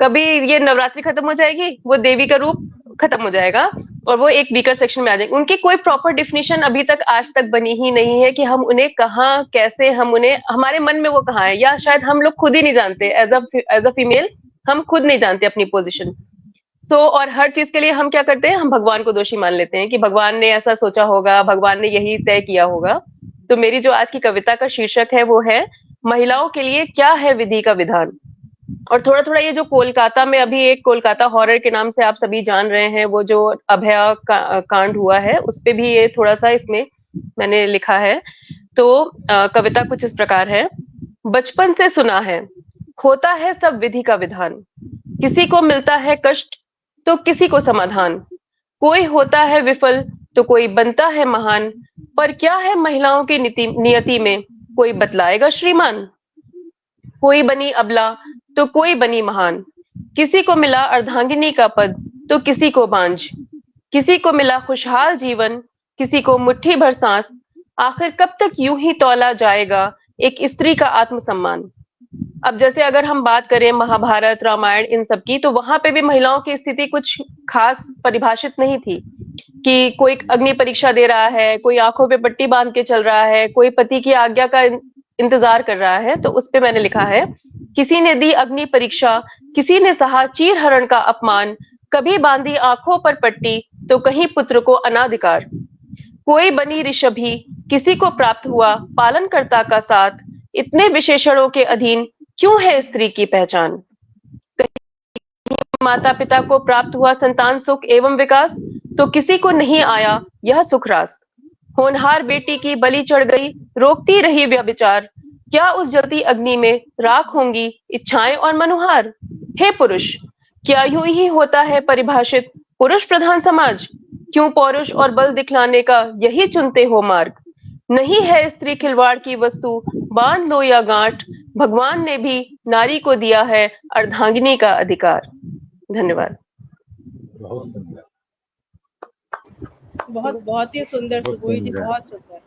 Speaker 2: कभी ये नवरात्रि खत्म हो जाएगी, वो देवी का रूप खत्म हो जाएगा और वो एक वीकर सेक्शन में आ जाएंगे। उनकी कोई प्रॉपर डिफिनेशन अभी तक आज तक बनी ही नहीं है कि हम उन्हें कहाँ, कैसे, हम उन्हें, हमारे मन में वो कहाँ है, या शायद हम लोग खुद ही नहीं जानते। एज अ फीमेल हम खुद नहीं जानते अपनी पोजीशन। और हर चीज के लिए हम क्या करते हैं, हम भगवान को दोषी मान लेते हैं कि भगवान ने ऐसा सोचा होगा, भगवान ने यही तय किया होगा। तो मेरी जो आज की कविता का शीर्षक है वो है महिलाओं के लिए क्या है विधि का विधान। और थोड़ा थोड़ा ये जो कोलकाता में अभी एक कोलकाता हॉरर के नाम से आप सभी जान रहे हैं, वो जो अभया कांड हुआ है, उस पे भी ये थोड़ा सा इसमें मैंने लिखा है। तो कविता कुछ इस प्रकार है। बचपन से सुना है होता है सब विधि का विधान, किसी को मिलता है कष्ट तो किसी को समाधान, कोई होता है विफल तो कोई बनता है महान, पर क्या है महिलाओं की नियति में, कोई बतलाएगा श्रीमान। कोई बनी अबला तो कोई बनी महान, किसी को मिला अर्धांगिनी का पद तो किसी को बांझ, किसी को मिला खुशहाल जीवन, किसी को मुट्ठी भर सांस, आखिर कब तक यूं ही तौला जाएगा एक स्त्री का आत्मसम्मान। अब जैसे अगर हम बात करें महाभारत, रामायण, इन सब की, तो वहां पे भी महिलाओं की स्थिति कुछ खास परिभाषित नहीं थी कि कोई अग्नि परीक्षा दे रहा है, कोई आंखों पे पट्टी बांध के चल रहा है, कोई पति की आज्ञा का इंतजार कर रहा है। तो उस पे मैंने लिखा है, किसी ने दी अग्नि परीक्षा, किसी ने सहा चीर हरण का अपमान, कभी बांधी आंखों पर पट्टी तो कहीं पुत्र को अनाधिकार। कोई बनी ऋषभि, किसी को प्राप्त हुआ पालनकर्ता का साथ, इतने विशेषणों के अधीन क्यों है स्त्री की पहचान। माता पिता को प्राप्त हुआ संतान सुख एवं विकास, तो किसी को नहीं आया यह सुख रास। होनहार बेटी की बलि चढ़ गई, रोकती रही व्यभिचार, क्या उस जलती अग्नि में राख होंगी इच्छाएं और मनुहार। हे पुरुष, क्या यूं ही होता है परिभाषित पुरुष प्रधान समाज, क्यों पौरुष और बल दिखलाने का यही चुनते हो मार्ग। नहीं है स्त्री खिलवाड़ की वस्तु, बांध लो या गांठ, भगवान ने भी नारी को दिया है अर्धांगिनी का अधिकार। धन्यवाद।
Speaker 1: बहुत सुंदर,
Speaker 3: बहुत बहुत ही सुंदर
Speaker 1: बहुत
Speaker 3: सुबोही जी,
Speaker 1: सुंदर।
Speaker 3: बहुत सुंदर।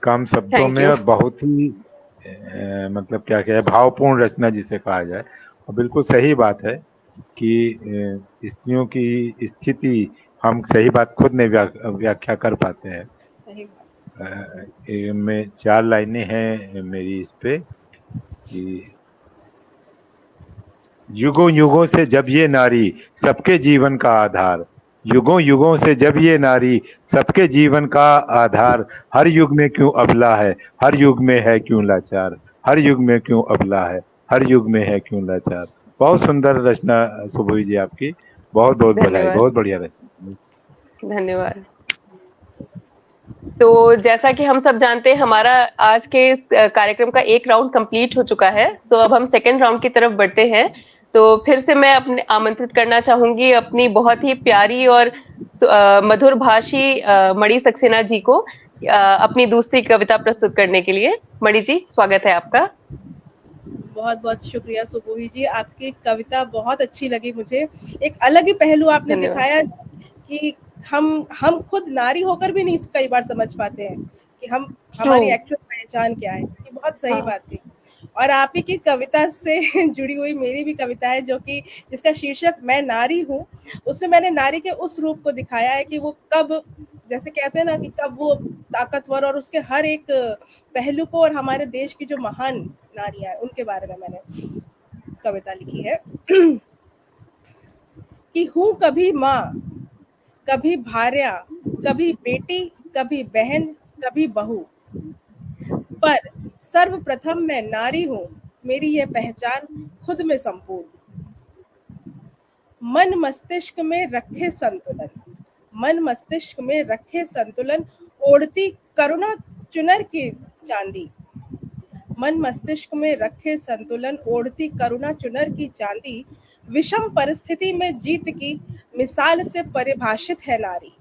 Speaker 1: कम शब्दों
Speaker 2: Thank
Speaker 1: में
Speaker 2: you.
Speaker 1: और बहुत ही मतलब क्या क्या है, भावपूर्ण रचना जिसे कहा जाए। और बिल्कुल सही बात है कि स्त्रियों की स्थिति हम सही बात खुद नहीं व्याख्या कर पाते हैं।
Speaker 3: सही बात।
Speaker 1: में 4 लाइनें हैं मेरी इस पे कि युगों युगों से जब ये नारी सबके जीवन का आधार, युगों युगों से जब ये नारी सबके जीवन का आधार, हर युग में क्यों अबला है, हर युग में है क्यों लाचार, हर युग में क्यों अबला है, हर युग में है क्यों लाचार। बहुत सुंदर रचना सुबोही जी आपकी, बहुत बहुत बधाई,
Speaker 2: धन्यवाद।
Speaker 1: बहुत बढ़िया रचना।
Speaker 2: धन्यवाद। तो जैसा कि हम सब जानते हैं, हमारा आज के इस कार्यक्रम का एक राउंड कंप्लीट हो चुका है। सो अब हम सेकेंड राउंड की तरफ बढ़ते हैं। तो फिर से मैं अपने आमंत्रित करना चाहूंगी अपनी बहुत ही प्यारी और मधुर भाषी मणि सक्सेना जी को अपनी दूसरी कविता प्रस्तुत करने के लिए। मणि जी, स्वागत है आपका।
Speaker 3: बहुत बहुत शुक्रिया सुबोही जी, आपकी कविता बहुत अच्छी लगी मुझे। एक अलग ही पहलू आपने
Speaker 2: धन्यवाद।
Speaker 3: दिखाया कि हम खुद नारी होकर भी नहीं कई बार समझ पाते हैं कि हमारी एक्चुअल पहचान क्या है। ये बहुत सही बात थी। और आप ही की कविता से जुड़ी हुई मेरी भी कविता है, जो कि जिसका शीर्षक मैं नारी हूँ। उसमें मैंने नारी के उस रूप को दिखाया है कि वो कब, जैसे कहते हैं ना कि कब वो ताकतवर, और उसके हर एक पहलू को, और हमारे देश की जो महान नारियां हैं उनके बारे में मैंने कविता लिखी है। कि हूँ कभी माँ, कभी भार्या, कभी बेटी, कभी बहन, कभी बहू, पर सर्वप्रथम मैं नारी हूँ, मेरी यह पहचान खुद में संपूर्ण। मन मस्तिष्क में रखे संतुलन, मन मस्तिष्क में रखे संतुलन, ओढ़ती करुणा चुनर की चांदी। मन मस्तिष्क में रखे संतुलन, ओढ़ती करुणा चुनर की चांदी, विषम परिस्थिति में जीत की मिसाल से परिभाषित है नारी।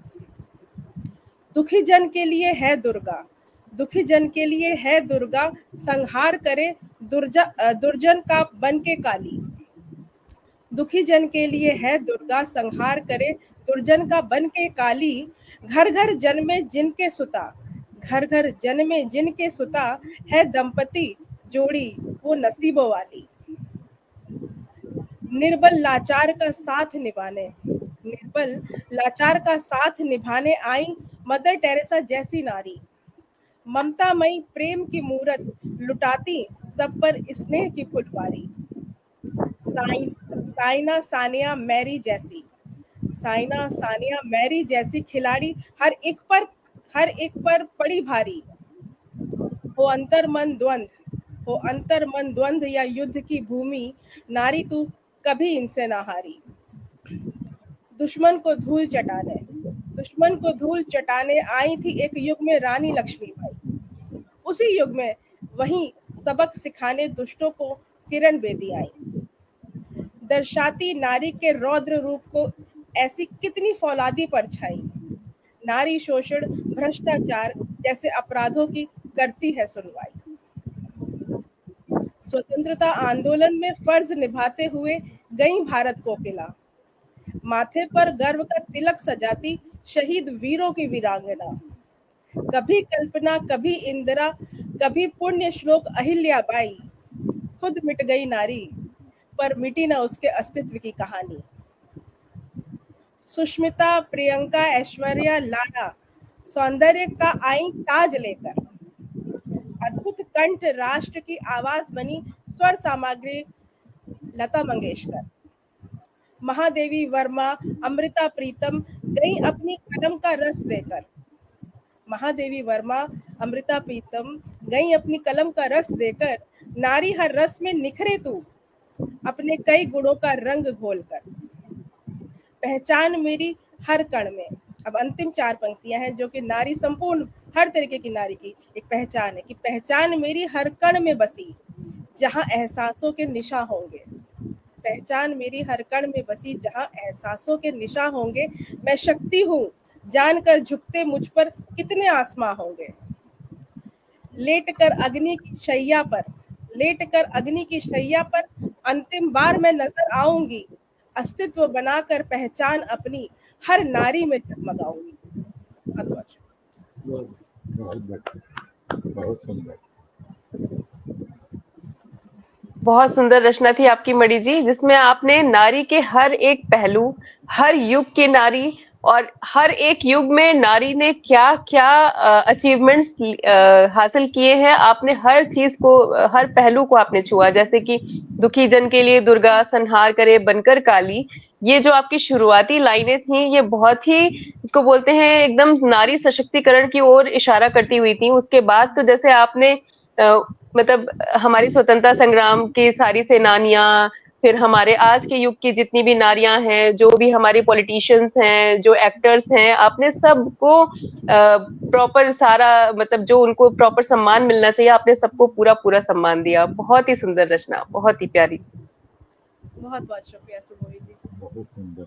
Speaker 3: दुखी जन के लिए है दुर्गा, दुखी जन के लिए है दुर्गा, संहार करे दुर्जन का बन के काली। दुखी जन के लिए है दुर्गा, संहार करे दुर्जन का बन के काली। घर घर जन्मे जिनके सुता, घर घर जन्मे जिनके सुता, है दंपति जोड़ी वो नसीबों वाली। निर्बल लाचार का साथ निभाने, निर्बल लाचार का साथ निभाने आई मदर टेरेसा जैसी नारी। ममतामयी प्रेम की मूरत लुटाती सब पर स्नेह की फुलवारी। साइना सानिया मैरी जैसी, साइना सानिया मैरी जैसी खिलाड़ी हर एक पर पड़ी भारी। हो अंतर मन द्वंद या युद्ध की भूमि, नारी तू कभी इनसे ना हारी। दुश्मन को धूल चटाने आई थी एक युग में रानी लक्ष्मीबाई। उसी युग में वहीं सबक सिखाने दुष्टों को किरण बेदी आई। दर्शाती नारी के रौद्र रूप को ऐसी कितनी फौलादी परछाई। नारी शोषण भ्रष्टाचार जैसे अपराधों की करती है सुनवाई। स्वतंत्रता आंदोलन में फर्ज निभाते हुए गई भारत कोकिला। माथे पर गर्व का तिलक सजाती शहीद वीरों की वीरांगना। कभी कल्पना, कभी इंदिरा, कभी पुण्य श्लोक अहिल्याबाई। खुद मिट गई नारी, पर मिटी न उसके अस्तित्व की कहानी। सुष्मिता, प्रियंका, ऐश्वर्या, लारा सौंदर्य का आई ताज लेकर। अद्भुत कंठ राष्ट्र की आवाज बनी स्वर सामग्री लता मंगेशकर। महादेवी वर्मा, अमृता प्रीतम गई अपनी कलम का रस देकर। महादेवी वर्मा, अमृता प्रीतम गई अपनी कलम का रस देकर। नारी हर रस में निखरे तू, अपने कई गुणों का रंग घोलकर। पहचान मेरी हर कण में। अब अंतिम 4 पंक्तियां हैं जो कि नारी संपूर्ण हर तरीके की नारी की एक पहचान है कि पहचान मेरी हर कण में बसी, जहां एहसासों के निशा होंगे। पहचान मेरी हर कण में बसी, जहां एहसासों के निशा होंगे। मैं शक्ति हूँ, जानकर झुकते मुझ पर कितने आसमां होंगे। लेटकर अग्नि की शैया पर अंतिम बार मैं नजर आऊंगी। अस्तित्व बनाकर पहचान अपनी हर नारी में जगमगाऊंगी।
Speaker 1: बहुत बहुत सुंदर।
Speaker 2: बहुत सुंदर रचना थी आपकी मणि जी, जिसमें आपने नारी के हर एक पहलू, हर युग की नारी और हर एक युग में नारी ने क्या क्या अचीवमेंट्स हासिल किए हैं, आपने हर चीज को, हर पहलू को आपने छुआ। जैसे कि दुखी जन के लिए दुर्गा, संहार करे बनकर काली, ये जो आपकी शुरुआती लाइनें थी, ये बहुत ही, इसको बोलते हैं, एकदम नारी सशक्तिकरण की ओर इशारा करती हुई थी। उसके बाद तो जैसे आपने मतलब हमारी स्वतंत्रता संग्राम की सारी सेनानियां, फिर हमारे आज के युग की जितनी भी नारियां हैं, जो भी हमारे पॉलिटिशियंस हैं, जो एक्टर्स हैं, आपने सबको प्रॉपर सारा, मतलब जो उनको प्रॉपर सम्मान मिलना चाहिए, आपने सबको पूरा पूरा सम्मान दिया। बहुत ही सुंदर रचना, बहुत ही प्यारी।
Speaker 3: बहुत बहुत शुक्रिया सुबोही जी।
Speaker 1: बहुत सुंदर।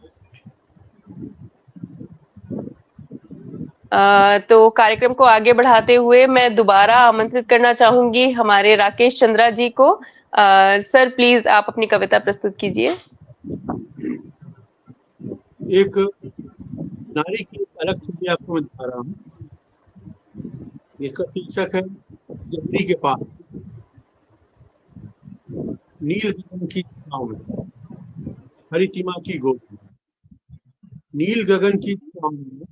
Speaker 2: तो कार्यक्रम को आगे बढ़ाते हुए मैं दोबारा आमंत्रित करना चाहूंगी हमारे राकेश चंद्रा जी को। सर प्लीज आप अपनी कविता प्रस्तुत कीजिए।
Speaker 4: एक नारी की अलग छवि आपको मैं दिखा रहा हूँ। इसका शीर्षक है जबरी के पास। नील गगन की छाँव में हरितिमा की गोद में, नील गगन की छाँव में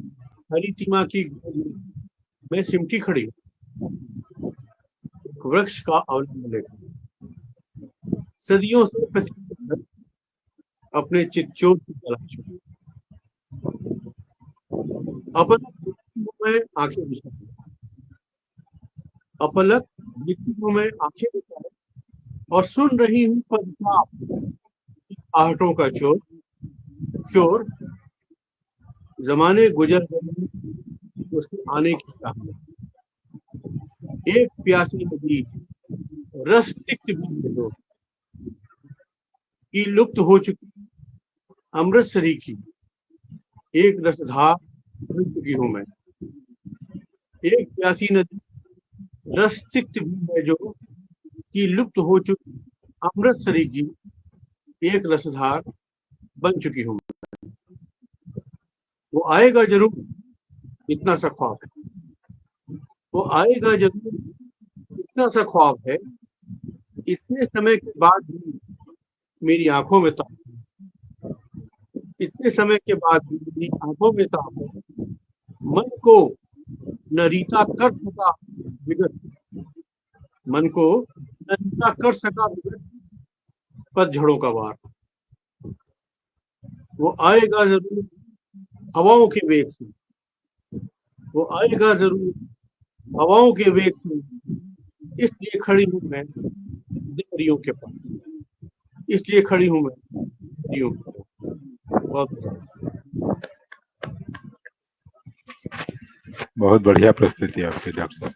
Speaker 4: हरितिमा की गोद में मैं सिमटी खड़ी हूँ, एक वृक्ष का अवलंबन लेकर। सदियों से पहले अपने चितचोर की तलाश में, अपलक में आंखें बिछाए, अपलक में आंखें बिछाए और सुन रही हूँ पदपाप आहटों का शोर। जमाने गुजर गए उसके आने की कहानी। एक प्यासी नदी रस तिक्त भी दो की लुप्त हो चुकी अमृतसरी की एक रसधार बन चुकी हूँ मैं। एक प्यासी नदी रस तिक्त भी है जो की लुप्त हो चुकी अमृतसरी की एक रसधार बन चुकी हूँ। वो आएगा जरूर, इतना सा ख्वाब है। वो आएगा जरूर, इतना सा ख्वाब है। इतने समय के बाद भी मेरी आंखों में ताक है। इतने समय के बाद भी मेरी आंखों में साफ है, मन को न रीता कर सका विगत, मन को न रीता कर सका विगत पतझड़ों का वार। वो आएगा जरूर हवाओं के वेग से, वो आएगा जरूर हवाओं के वेग से, इसलिए खड़ी हूं मैं देहरियों के पास, इसलिए खड़ी हूं मैं देहरियों के पास।
Speaker 1: बहुत बढ़िया प्रस्तुति आपकी डॉक्टर साहब।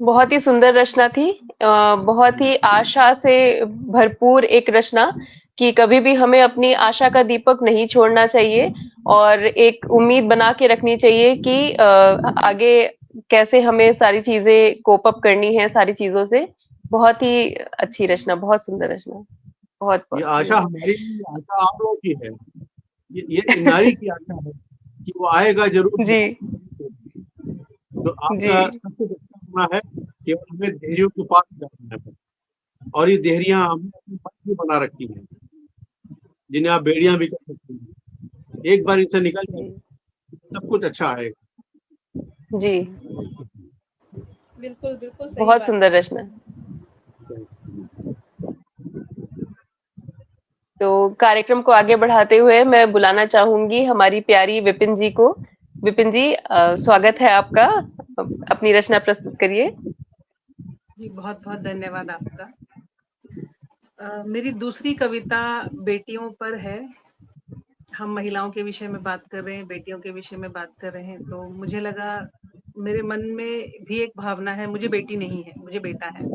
Speaker 2: बहुत ही सुंदर रचना थी। बहुत ही आशा से भरपूर एक रचना कि कभी भी हमें अपनी आशा का दीपक नहीं छोड़ना चाहिए और एक उम्मीद बना के रखनी चाहिए कि आगे कैसे हमें सारी चीजें कोप अप करनी है सारी चीजों से। बहुत ही अच्छी रचना, बहुत सुंदर रचना। बहुत
Speaker 4: ये आशा हमारी आशा आप लोगों की है, ये नारी की आशा है कि वो आएगा जरूर
Speaker 2: जी।
Speaker 4: तो आपका सबसे अच्छा होना है कि हमें देहरियों के पास जाना है, और ये देहरियां हमने अपनी मन भी बना रखी हैं, जिन्हें आप बेड़ियां भी कर सकते हैं। एक बार इनसे निकल जाए सब कुछ अच्छा आएगा।
Speaker 2: जी,
Speaker 3: बिल्कुल बिल्कुल सही
Speaker 2: बहुत
Speaker 3: बात।
Speaker 2: सुंदर रचना। तो कार्यक्रम को आगे बढ़ाते हुए मैं बुलाना चाहूंगी हमारी प्यारी विपिन जी को। विपिन जी, स्वागत है आपका, अपनी रचना प्रस्तुत करिए।
Speaker 5: जी बहुत बहुत धन्यवाद आपका। मेरी दूसरी कविता बेटियों पर है। हम महिलाओं के विषय में बात कर रहे हैं, बेटियों के विषय में बात कर रहे हैं, तो मुझे लगा मेरे मन में भी एक भावना है, मुझे बेटी नहीं है, मुझे बेटा है।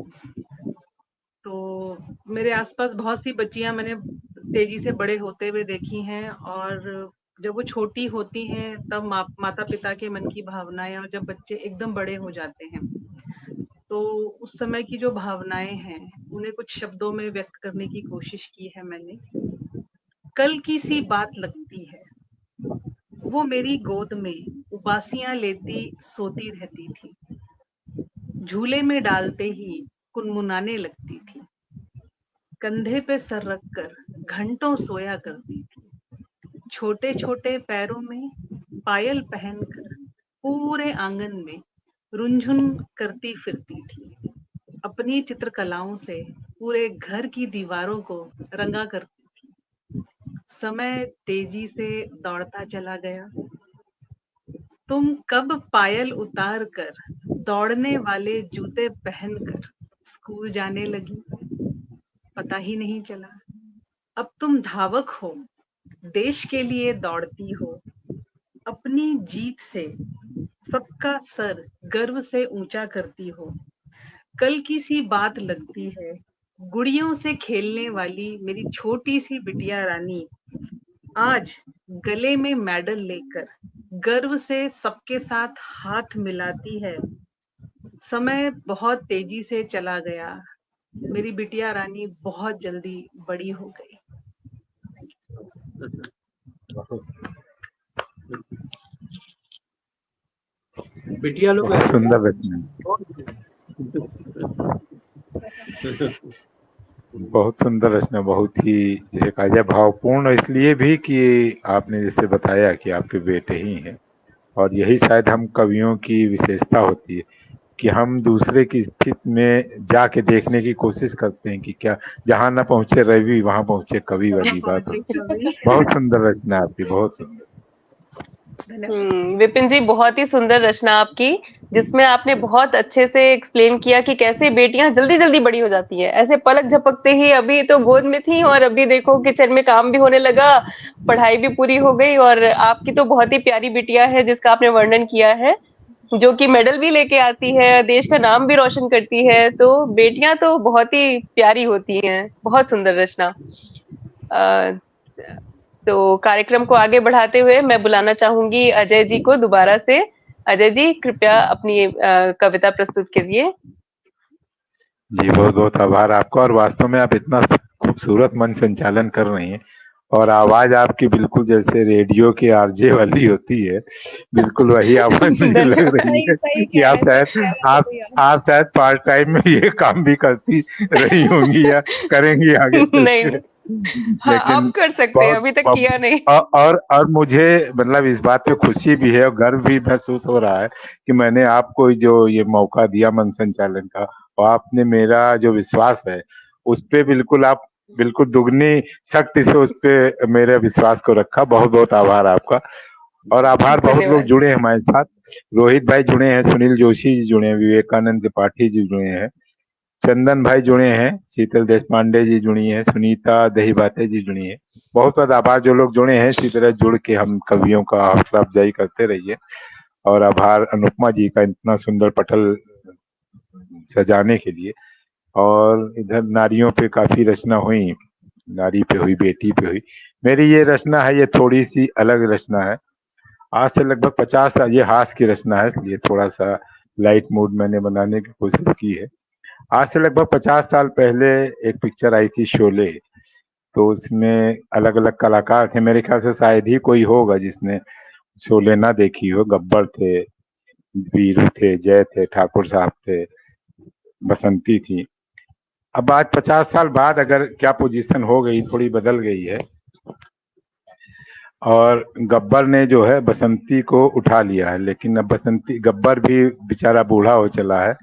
Speaker 5: तो मेरे आसपास बहुत सी बच्चियां मैंने तेजी से बड़े होते हुए देखी हैं, और जब वो छोटी होती हैं तब माता पिता के मन की भावनाएं, और जब बच्चे एकदम बड़े हो जाते हैं तो उस समय की जो भावनाएं हैं उन्हें कुछ शब्दों में व्यक्त करने की कोशिश की है मैंने। कल की सी बात लगती है, वो मेरी गोद में उबासियां लेती सोती रहती थी, झूले में डालते ही कुनमुनाने लगती थी, कंधे पे सर रखकर घंटों सोया करती थी, छोटे छोटे पैरों में पायल पहनकर पूरे आंगन में रुंझुन करती फिरती थी, अपनी चित्रकलाओं से पूरे घर की दीवारों को रंगा करती थी। समय तेजी से दौड़ता चला गया, तुम कब पायल उतार कर दौड़ने वाले जूते पहनकर स्कूल जाने लगी, पता ही नहीं चला। अब तुम धावक हो, देश के लिए दौड़ती हो, अपनी जीत से सबका सर गर्व से ऊंचा करती हो। कल की सी बात लगती है, गुड़ियों से खेलने वाली मेरी छोटी सी बिटिया रानी आज गले में मेडल लेकर गर्व से सबके साथ हाथ मिलाती है। समय बहुत तेजी से चला गया, मेरी बिटिया रानी बहुत जल्दी बड़ी हो गई।
Speaker 4: बिटिया लोग
Speaker 1: बहुत सुंदर रचना, बहुत सुंदर रचना, बहुत ही जैसे कहा जाए भावपूर्ण, इसलिए भी कि आपने जैसे बताया कि आपके बेटे ही हैं, और यही शायद हम कवियों की विशेषता होती है कि हम दूसरे की स्थिति में जाके देखने की कोशिश करते हैं कि क्या जहाँ न पहुंचे रवि वहां पहुंचे कवि वाली बात होती है। बहुत सुंदर रचना आपकी, बहुत सुंदर।
Speaker 2: विपिन जी, बहुत ही सुंदर रचना आपकी, जिसमें आपने बहुत अच्छे से एक्सप्लेन किया कि कैसे बेटियां जल्दी जल्दी बड़ी हो जाती है। ऐसे पलक झपकते ही अभी तो गोद में थी और अभी देखो किचन में काम भी होने लगा, पढ़ाई भी पूरी हो गई, और आपकी तो बहुत ही प्यारी बिटिया है जिसका आपने वर्णन किया है, जो कि मेडल भी लेके आती है, देश का नाम भी रोशन करती है। तो बेटियां तो बहुत ही प्यारी होती हैं। बहुत सुंदर रचना। तो कार्यक्रम को आगे बढ़ाते हुए मैं बुलाना चाहूंगी अजय जी को दोबारा से। अजय जी, कृपया अपनी कविता प्रस्तुत करिए।
Speaker 1: जी बहुत बहुत आभार आपका, और वास्तव में आप इतना खूबसूरत मंच संचालन कर रही हैं, और आवाज आपकी बिल्कुल जैसे रेडियो की आरजे वाली होती है, बिल्कुल वही आवाज मुझे लग रही है कि आप शायद पार्ट टाइम में ये काम भी करती रही होंगी या करेंगी आगे चल
Speaker 2: नहीं,
Speaker 1: के।
Speaker 2: हाँ,
Speaker 1: लेकिन
Speaker 2: आप कर सकते हैं, अभी तक किया नहीं।
Speaker 1: और मुझे मतलब इस बात पे खुशी भी है और गर्व भी महसूस हो रहा है कि मैंने आपको जो ये मौका दिया मन संचालन का, और आपने मेरा जो विश्वास है उस पे बिल्कुल आप बिल्कुल दुगनी शक्ति से उस पे मेरे विश्वास को रखा। बहुत बहुत आभार आपका। और आभार, बहुत लोग
Speaker 2: धन्यवाद।
Speaker 1: जुड़े हैं हमारे साथ। रोहित भाई जुड़े हैं, सुनील जोशी जी जुड़े हैं, विवेकानंद त्रिपाठी जी जुड़े हैं, चंदन भाई जुड़े हैं, शीतल देश पांडे जी जुड़ी हैं, सुनीता दहीबाते जी जुड़ी हैं। बहुत बहुत आभार जो लोग जुड़े हैं। इसी तरह जुड़ के हम कवियों का हौसला अफजाई करते रहिए। और आभार अनुपमा जी का इतना सुंदर पटल सजाने के लिए। और इधर नारियों पे काफी रचना हुई, नारी पे हुई, बेटी पे हुई। मेरी ये रचना है, ये थोड़ी सी अलग रचना है। आज से लगभग 50 साल, ये हास्य की रचना है, ये थोड़ा सा लाइट मूड मैंने बनाने की कोशिश की है। आज से लगभग 50 साल पहले एक पिक्चर आई थी शोले। तो उसमें अलग अलग कलाकार थे, मेरे ख्याल से शायद ही कोई होगा जिसने शोले ना देखी हो। गब्बर थे, वीरू थे, जय थे, ठाकुर साहब थे, बसंती थी। अब आज 50 साल बाद अगर क्या पोजीशन हो गई, थोड़ी बदल गई है। और गब्बर ने जो है बसंती को उठा लिया है, लेकिन अब बसंती, गब्बर भी बेचारा बूढ़ा हो चला है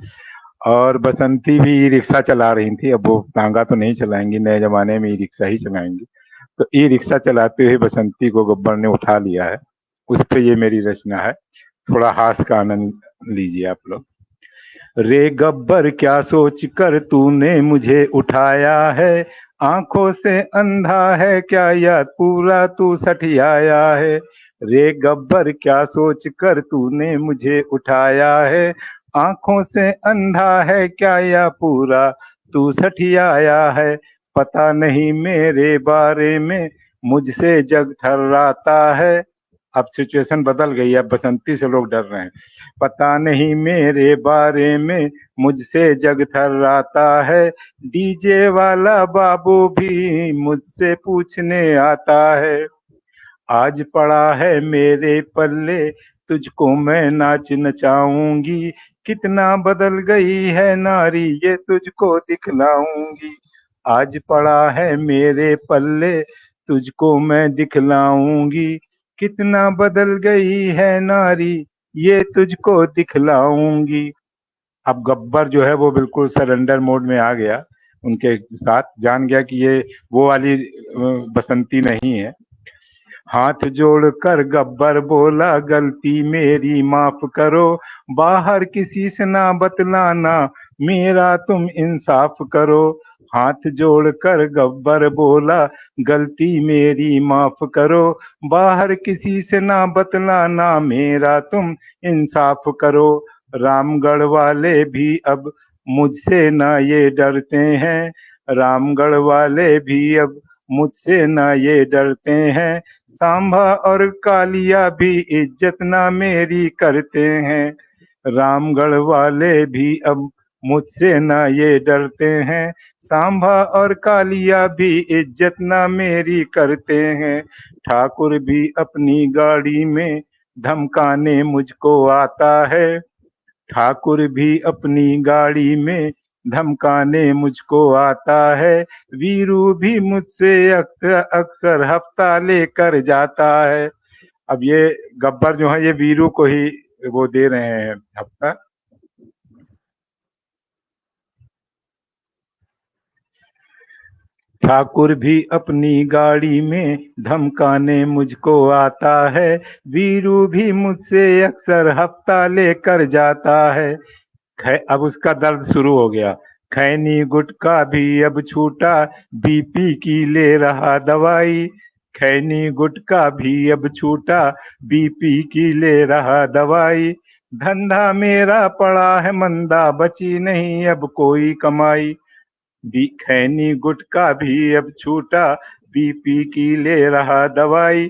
Speaker 1: और बसंती भी ई रिक्शा चला रही थी। अब वो टांगा तो नहीं चलाएंगी, नए जमाने में ई रिक्शा ही चलाएंगी। तो ई रिक्शा चलाते हुए बसंती को गब्बर ने उठा लिया है। उस पे ये मेरी रचना है, थोड़ा हास्य का आनंद लीजिए आप लोग। रे गब्बर क्या सोच कर तूने मुझे उठाया है, आंखों से अंधा है क्या या पूरा तू सठियाया है। रे गब्बर क्या सोच कर तूने मुझे उठाया है, आंखों से अंधा है क्या या पूरा तू सठियाया है। पता नहीं मेरे बारे में मुझसे जग थर्राता है। अब सिचुएशन बदल गई है, अब बसंती से लोग डर रहे हैं। पता नहीं मेरे बारे में मुझसे जग थर्राता है, डीजे वाला बाबू भी मुझसे पूछने आता है। आज पड़ा है मेरे पल्ले तुझको मैं नाच नचाऊंगी, कितना बदल गई है नारी ये तुझको दिखलाऊंगी। आज पड़ा है मेरे पल्ले तुझको मैं दिखलाऊंगी, कितना बदल गई है नारी ये तुझको दिखलाऊंगी। अब गब्बर जो है वो बिल्कुल सरेंडर मोड में आ गया, उनके साथ जान गया कि ये वो वाली बसंती नहीं है। हाथ जोड़कर गब्बर बोला गलती मेरी माफ करो, बाहर किसी से ना बतलाना मेरा तुम इंसाफ करो। हाथ जोड़कर गब्बर बोला गलती मेरी माफ करो, बाहर किसी से ना बतलाना मेरा तुम इंसाफ करो। रामगढ़ वाले भी अब मुझसे ना ये डरते हैं, रामगढ़ वाले भी अब मुझसे ना ये डरते हैं, सांभा और कालिया भी इज्जत ना मेरी करते हैं। रामगढ़ वाले भी अब मुझसे ना ये डरते हैं, सांभा और कालिया भी इज्जत ना मेरी करते हैं। ठाकुर भी अपनी गाड़ी में धमकाने मुझको आता है, ठाकुर भी अपनी गाड़ी में धमकाने मुझको आता है। वीरू भी मुझसे अक्सर अक्सर हफ्ता लेकर जाता है। अब ये गब्बर जो है ये वीरू को ही वो दे रहे हैं हफ्ता। ठाकुर भी अपनी गाड़ी में धमकाने मुझको आता है, वीरू भी मुझसे अक्सर हफ्ता लेकर जाता है। अब उसका दर्द शुरू हो गया। खैनी गुटखा भी अब छूटा, बीपी की ले रहा दवाई। खैनी गुटखा भी अब छूटा, बीपी की ले रहा दवाई। धंधा मेरा पड़ा है मंदा, बची नहीं अब कोई कमाई। खैनी गुटखा भी अब छूटा, बीपी की ले रहा दवाई।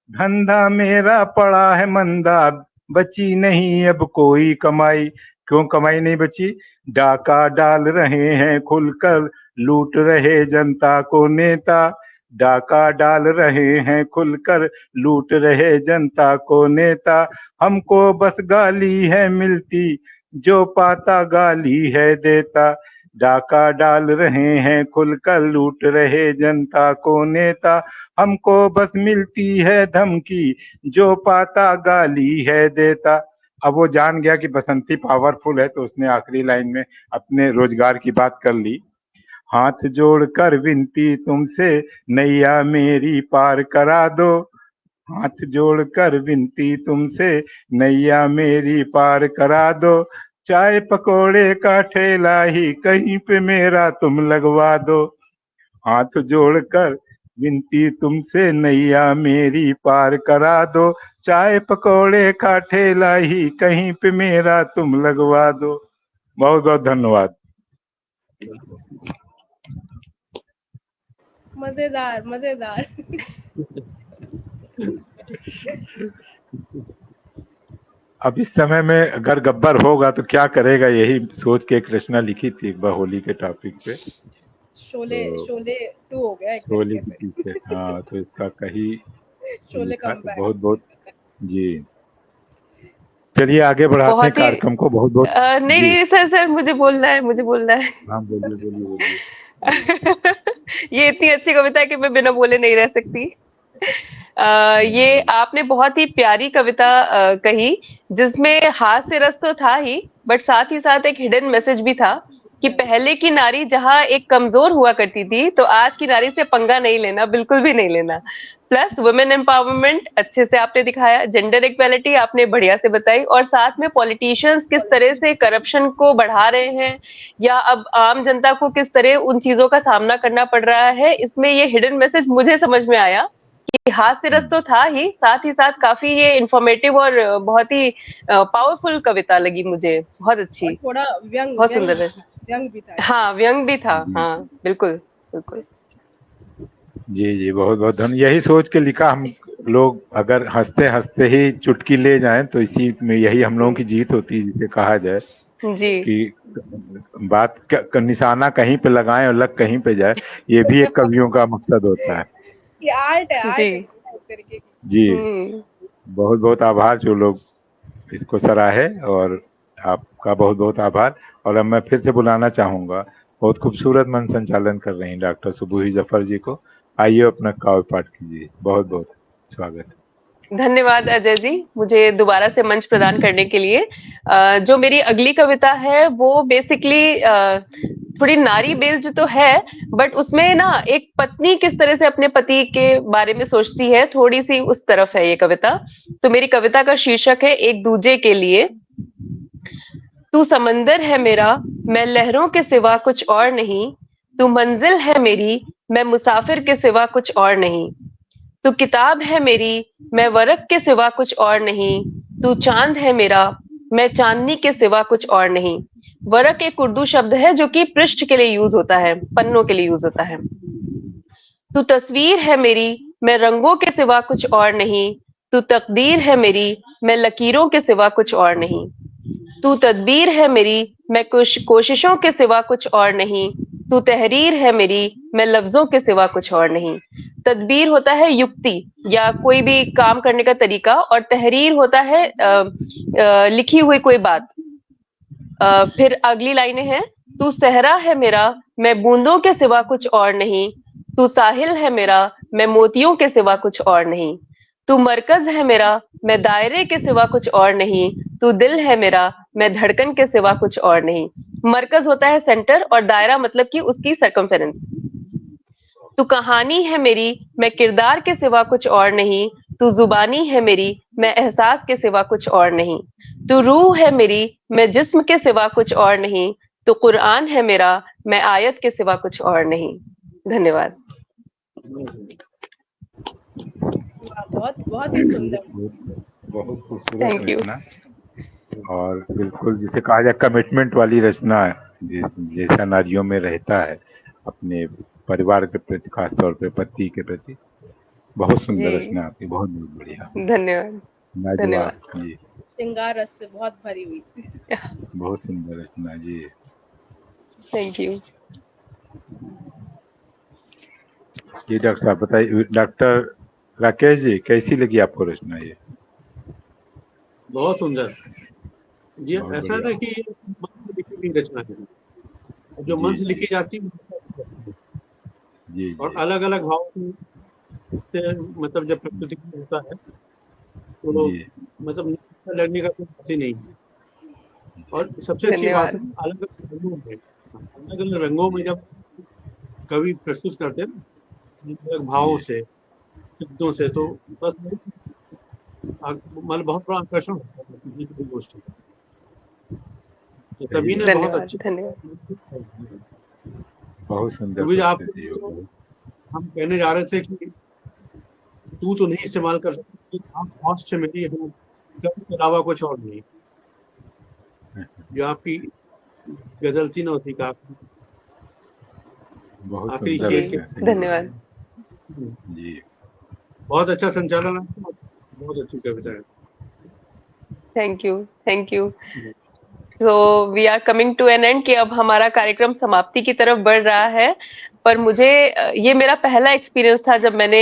Speaker 1: धंधा मेरा पड़ा है मंदा, बची नहीं अब कोई कमाई। क्यों कमाई नहीं बची? डाका डाल रहे हैं खुलकर, लूट रहे जनता को नेता। डाका डाल रहे हैं खुलकर, लूट रहे जनता को नेता। हमको बस गाली है मिलती, जो पाता गाली है देता। डाका डाल रहे हैं, खुलकर लूट रहे जनता को नेता। हमको बस मिलती है धमकी, जो पाता गाली है देता। अब वो जान गया कि बसंती पावरफुल है, तो उसने आखिरी लाइन में अपने रोजगार की बात कर ली। हाथ जोड़कर विनती तुमसे, नैया मेरी पार करा दो। हाथ जोड़कर विनती तुमसे, नैया मेरी पार करा दो। चाय पकोड़े का ठेला ही कहीं पे मेरा तुम लगवा दो। हाथ जोड़कर विनती तुमसे, नैया मेरी पार करा दो। चाय पकोड़े का ठेला ही कहीं पे मेरा तुम लगवा दो। बहुत बहुत धन्यवाद।
Speaker 3: मजेदार मजेदार।
Speaker 1: अब इस समय में अगर गब्बर होगा तो क्या करेगा, यही सोच के एक रचना लिखी थी एक बार होली के टॉपिक पे।
Speaker 3: शोले
Speaker 1: तो
Speaker 3: शोले 2 हो गया एक
Speaker 1: होली
Speaker 3: तरीके
Speaker 1: के
Speaker 3: से।
Speaker 1: पीछे, हाँ, तो इसका कहीं
Speaker 3: शोले
Speaker 1: लिखा,
Speaker 3: कम बैक।
Speaker 1: बहुत बहुत जी। चलिए आगे बढ़ाते हैं
Speaker 2: बहुत ही
Speaker 1: कार्यक्रम को। बहुत बहुत
Speaker 2: नहीं
Speaker 1: जी।
Speaker 2: नहीं सर सर मुझे बोलना है, मुझे बोलना है।
Speaker 1: हाँ बोलिए बोलिए बोलिए।
Speaker 2: ये इतनी अच्छी कविता है कि मैं बिना बोले नहीं रह सकती। ये आपने बहुत ही प्यारी कविता कही, जिसमें हास्य रस तो था ही, बट साथ ही साथ एक हिडन मैसेज भी था कि पहले की नारी जहां एक कमजोर हुआ करती थी, तो आज की नारी से पंगा नहीं लेना, बिल्कुल भी नहीं लेना। प्लस वुमेन एम्पावरमेंट अच्छे से आपने दिखाया, जेंडर इक्वालिटी आपने बढ़िया से बताई, और साथ में पॉलिटिशियंस किस तरह से करप्शन को बढ़ा रहे हैं, या अब आम जनता को किस तरह उन चीजों का सामना करना पड़ रहा है। इसमें ये हिडन मैसेज मुझे समझ में आया कि हास्य रस तो था ही साथ काफी ये इंफॉर्मेटिव और बहुत ही पावरफुल कविता लगी मुझे, बहुत
Speaker 3: और
Speaker 2: अच्छी,
Speaker 3: थोड़ा व्यंग
Speaker 2: बहुत
Speaker 3: व्यंग
Speaker 2: सुंदर रचना।
Speaker 3: व्यंग भी था इसमें।
Speaker 2: हाँ व्यंग भी था, हाँ बिल्कुल बिल्कुल।
Speaker 1: जी जी, बहुत बहुत धन्यवाद। यही सोच के लिखा, हम लोग अगर हंसते हंसते ही चुटकी ले जाएं तो इसी में यही हम लोगों की जीत होती है, जिसे कहा जाए
Speaker 2: जी
Speaker 1: कि बात निशाना कहीं पे लगाएं और लग कहीं पे जाए। ये भी एक कवियों का मकसद होता है।
Speaker 3: ये आर्ट है,
Speaker 2: जी।
Speaker 3: आर्ट है एक तरीके की।
Speaker 1: जी,
Speaker 2: हम्म।
Speaker 1: बहुत बहुत आभार जो लोग इसको सराहे, और आपका बहुत बहुत आभार। और अब मैं फिर से बुलाना चाहूंगा, बहुत खूबसूरत मन संचालन कर रही हैं डॉक्टर सुबुही जफर जी को। आइए अपना काव्य पाठ कीजिए। बहुत बहुत स्वागत है।
Speaker 2: धन्यवाद अजय जी, मुझे दोबारा से मंच प्रदान करने के लिए। जो मेरी अगली कविता है वो बेसिकली थोड़ी नारी बेस्ड तो है, बट उसमें ना एक पत्नी किस तरह से अपने पति के बारे में सोचती है, थोड़ी सी उस तरफ है ये कविता। तो मेरी कविता का शीर्षक है एक दूजे के लिए। तू समंदर है मेरा, मैं लहरों के सिवा कुछ और नहीं। तू मंजिल है मेरी, मैं मुसाफिर के सिवा कुछ और नहीं। तू किताब है मेरी, मैं वर्क के सिवा कुछ और नहीं। तू चांद है मेरा, मैं चांदनी के सिवा कुछ और नहीं। वर्क एक उर्दू शब्द है जो कि पृष्ठ के लिए यूज होता है, पन्नों के लिए यूज होता है। तू तस्वीर है मेरी, मैं रंगों के सिवा कुछ और नहीं। तू तकदीर है मेरी, मैं लकीरों के सिवा कुछ और नहीं। तू तदबीर है मेरी, मैं कुछ कोशिशों के सिवा कुछ और नहीं। तू तहरीर है मेरी, मैं लफ्जों के सिवा कुछ और नहीं। तदबीर होता है युक्ति या कोई भी काम करने का तरीका, और तहरीर होता है लिखी हुई कोई बात। फिर अगली लाइनें हैं, तू सहरा है मेरा, मैं बूंदों के सिवा कुछ और नहीं। तू साहिल है मेरा, मैं मोतियों के सिवा कुछ और नहीं। तू मरकज है मेरा, मैं दायरे के सिवा कुछ और नहीं। तू दिल है मेरा, मैं धड़कन के सिवा कुछ और नहीं। मरकज होता है सेंटर, और दायरा मतलब कि उसकी सरकमफेरेंस। तू कहानी है मेरी, मैं किरदार के सिवा कुछ और नहीं। तू जुबानी है मेरी, मैं एहसास के सिवा कुछ और नहीं। तू रूह है मेरी, मैं जिस्म के सिवा कुछ और नहीं। तू कुरान है मेरा, मैं आयत के सिवा कुछ और नहीं। धन्यवाद।
Speaker 3: बहुत बहुत ही सुंदर।
Speaker 1: बहुत खूबसूरत
Speaker 2: थैंक यू।
Speaker 1: रचना, और बिल्कुल जिसे कहा जाए कमिटमेंट वाली रचना है, जैसा नारियों में रहता है अपने परिवार के प्रति, खासतौर पे पति के प्रति। बहुत सुंदर
Speaker 2: जी
Speaker 1: रचना आपकी, बहुत बहुत बढ़िया,
Speaker 2: धन्यवाद।
Speaker 1: लाजवाब जी।
Speaker 3: श्रृंगार रस से बहुत भरी हुई।
Speaker 1: बहुत सुंदर रचना जी।
Speaker 2: Thank you.
Speaker 1: जी डॉक्टर साहब बताइए, डॉक्टर राकेश जी कैसी लगी आपको रचना ये?
Speaker 4: बहुत सुंदर। ये
Speaker 1: बहुत
Speaker 4: ऐसा
Speaker 1: बढ़िया।
Speaker 4: था कि ये लिखी गई रचना है। जो मन से
Speaker 1: जी
Speaker 4: लिखी जाती है
Speaker 1: जी
Speaker 4: और
Speaker 1: जी
Speaker 4: अलग अलग भाव से मतलब जब प्रस्तुति होता है तो
Speaker 1: जी
Speaker 4: मतलब लगने का कोई बात ही नहीं है। और सबसे अच्छी बात है
Speaker 2: धन्यवाद।
Speaker 4: अलग अलग रंगों में जब कवि प्रस्तुत करते हैं ना, अलग अलग भावों
Speaker 1: जी
Speaker 4: से, शब्दों से, तो बस मतलब बहुत बड़ा आकर्षण होता है किसी की भी गोष्ठी का। तो
Speaker 1: सही
Speaker 4: सभी ने
Speaker 1: बात,
Speaker 4: बहुत
Speaker 2: धन्यवाद।
Speaker 4: अच्छी
Speaker 2: धन्यवाद।
Speaker 1: बहुत सुंदर
Speaker 4: सुबह आप
Speaker 1: प्रस्तुति हो।
Speaker 4: हम कहने जा रहे थे कि तू तो नहीं इस्तेमाल कर सकते, आप होस्ट मेरी हम कवि के अलावा कुछ और नहीं। जो आपकी गजल थी ना उसी का
Speaker 1: बहुत
Speaker 4: आखिरी
Speaker 1: सुंदर
Speaker 2: जी,
Speaker 4: शेर के
Speaker 1: है, सही बात।
Speaker 2: धन्यवाद।
Speaker 1: जी
Speaker 4: बहुत अच्छा संचालन है, बहुत अच्छी कविता है।
Speaker 2: Thank you, thank you. So we are coming to an end कि अब हमारा कार्यक्रम समाप्ति की तरफ बढ़ रहा है। पर मुझे ये मेरा पहला एक्सपीरियंस था जब मैंने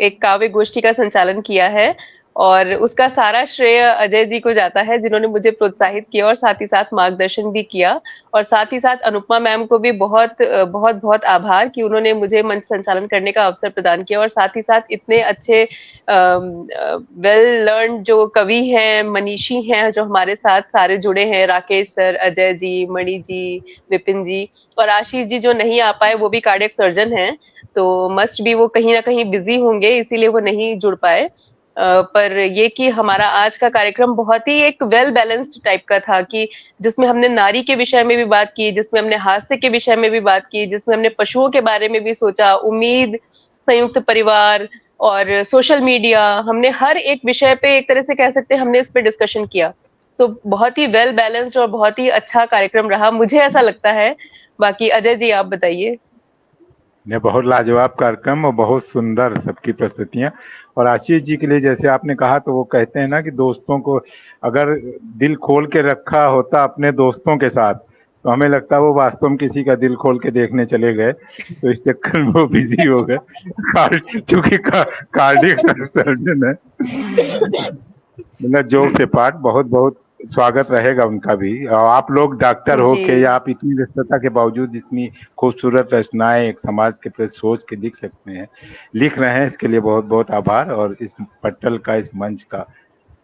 Speaker 2: एक काव्य गोष्ठी का संचालन किया है, और उसका सारा श्रेय अजय जी को जाता है, जिन्होंने मुझे प्रोत्साहित किया और साथ ही साथ मार्गदर्शन भी किया। और साथ ही साथ अनुपमा मैम को भी बहुत बहुत बहुत आभार कि उन्होंने मुझे मंच संचालन करने का अवसर प्रदान किया, और साथ ही साथ इतने अच्छे वेल लर्न जो कवि हैं, मनीषी हैं, जो हमारे साथ सारे जुड़े हैं, राकेश सर, अजय जी, मणि जी, विपिन जी, और आशीष जी जो नहीं आ पाए, वो भी कार्डियक सर्जन हैं, तो मस्ट भी वो कहीं ना कहीं बिजी होंगे, इसीलिए वो नहीं जुड़ पाए। पर ये कि हमारा आज का कार्यक्रम बहुत ही एक वेल बैलेंस्ड टाइप का था, कि जिसमें हमने नारी के विषय में भी बात की, जिसमें हमने हास्य के विषय में भी बात की, जिसमें हमने पशुओं के बारे में भी सोचा, उम्मीद, संयुक्त परिवार और सोशल मीडिया, हमने हर एक विषय पे एक तरह से कह सकते हैं हमने इस पे डिस्कशन किया। सो बहुत ही वेल बैलेंस्ड और बहुत ही अच्छा कार्यक्रम रहा, मुझे ऐसा लगता है। बाकी अजय जी आप बताइए।
Speaker 1: ने बहुत लाजवाब कार्यक्रम और बहुत सुंदर सबकी प्रस्तुतियां। और आशीष जी के लिए जैसे आपने कहा, तो वो कहते हैं ना कि दोस्तों को अगर दिल खोल के रखा होता अपने दोस्तों के साथ, तो हमें लगता है वो वास्तव में किसी का दिल खोल के देखने चले गए, तो इस चक्कर में वो बिजी हो गए। चूंकि कार्डियक सर्जन है। मतलब जोक से पार्ट, बहुत बहुत स्वागत रहेगा उनका भी। और आप लोग डॉक्टर हो
Speaker 2: जी
Speaker 1: के, या आप इतनी व्यस्तता के बावजूद इतनी खूबसूरत रचनाएं एक समाज के प्रति सोच के लिख सकते हैं, लिख रहे हैं, इसके लिए बहुत बहुत आभार। और इस पट्टल का, इस मंच का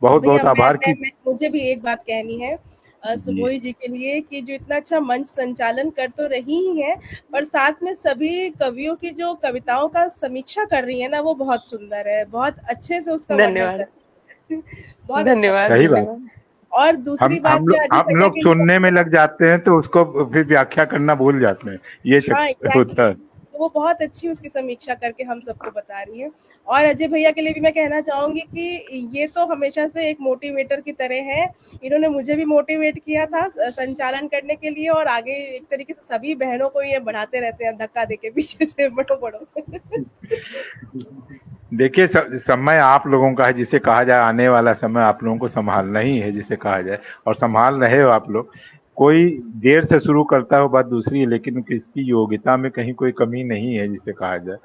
Speaker 1: बहुत
Speaker 3: भैया
Speaker 1: बहुत आभार की।
Speaker 3: मुझे भी एक बात कहनी है
Speaker 1: जी
Speaker 3: सुबोही जी के लिए, कि जो इतना अच्छा मंच संचालन कर तो रही ही है, पर साथ में सभी कवियों की जो कविताओं का समीक्षा कर रही है ना, वो बहुत सुंदर है, बहुत अच्छे से उसका वर्णन
Speaker 2: धन्यवाद।
Speaker 3: कर बहुत अच्छा
Speaker 2: धन्यवाद।
Speaker 3: लगा।
Speaker 1: सही बात।
Speaker 2: धन्यवाद।
Speaker 3: और दूसरी बात जो अजय
Speaker 1: हम
Speaker 3: भैया
Speaker 1: लोग
Speaker 3: के लिए,
Speaker 1: सुनने में लग जाते हैं, तो उसको फिर व्याख्या करना भूल जाते हैं, ये
Speaker 3: हाँ
Speaker 1: चक्कर होता
Speaker 3: एग्जैक्टली,
Speaker 1: है।
Speaker 3: तो वो बहुत अच्छी उसकी समीक्षा करके हम सबको बता रही है। और अजय भैया के लिए भी मैं कहना चाहूंगी कि ये तो हमेशा से एक मोटिवेटर की तरह है, इन्होंने मुझे भी मोटिवेट किया था संचालन करने के लिए, और आगे एक तरीके से सभी बहनों को ये बढ़ाते रहते हैं धक्का देके पीछे से, बढ़ो बढ़ो।
Speaker 1: देखिए, समय आप लोगों का है, जिसे कहा जाए आने वाला समय आप लोगों को संभालना ही है, जिसे कहा जाए, और संभाल रहे हो आप लोग। कोई देर से शुरू करता है वो बात दूसरी है, लेकिन किसकी योग्यता में कहीं कोई कमी नहीं है, जिसे कहा जाए।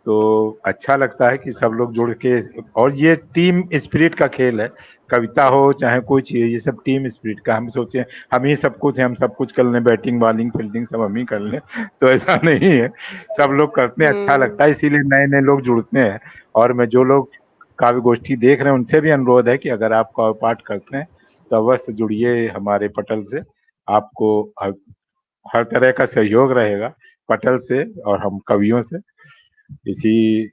Speaker 1: तो अच्छा लगता है कि सब लोग जुड़ के, और ये टीम स्पिरिट का खेल है। कविता हो चाहे कोई चीज, ये सब टीम स्पिरिट का। हम सोचे हम ही सब कुछ है, हम सब कुछ कर लें, बैटिंग बॉलिंग फील्डिंग सब हम ही कर लें, तो ऐसा नहीं है। सब लोग करते हैं, अच्छा लगता है, इसीलिए नए नए लोग जुड़ते हैं। और मैं जो लोग काव्य गोष्ठी देख रहे हैं उनसे भी अनुरोध है कि अगर आप काव्य पाठ करते हैं तो अवश्य जुड़िए हमारे पटल से। आपको हर तरह का सहयोग रहेगा पटल से और हम कवियों से। इसी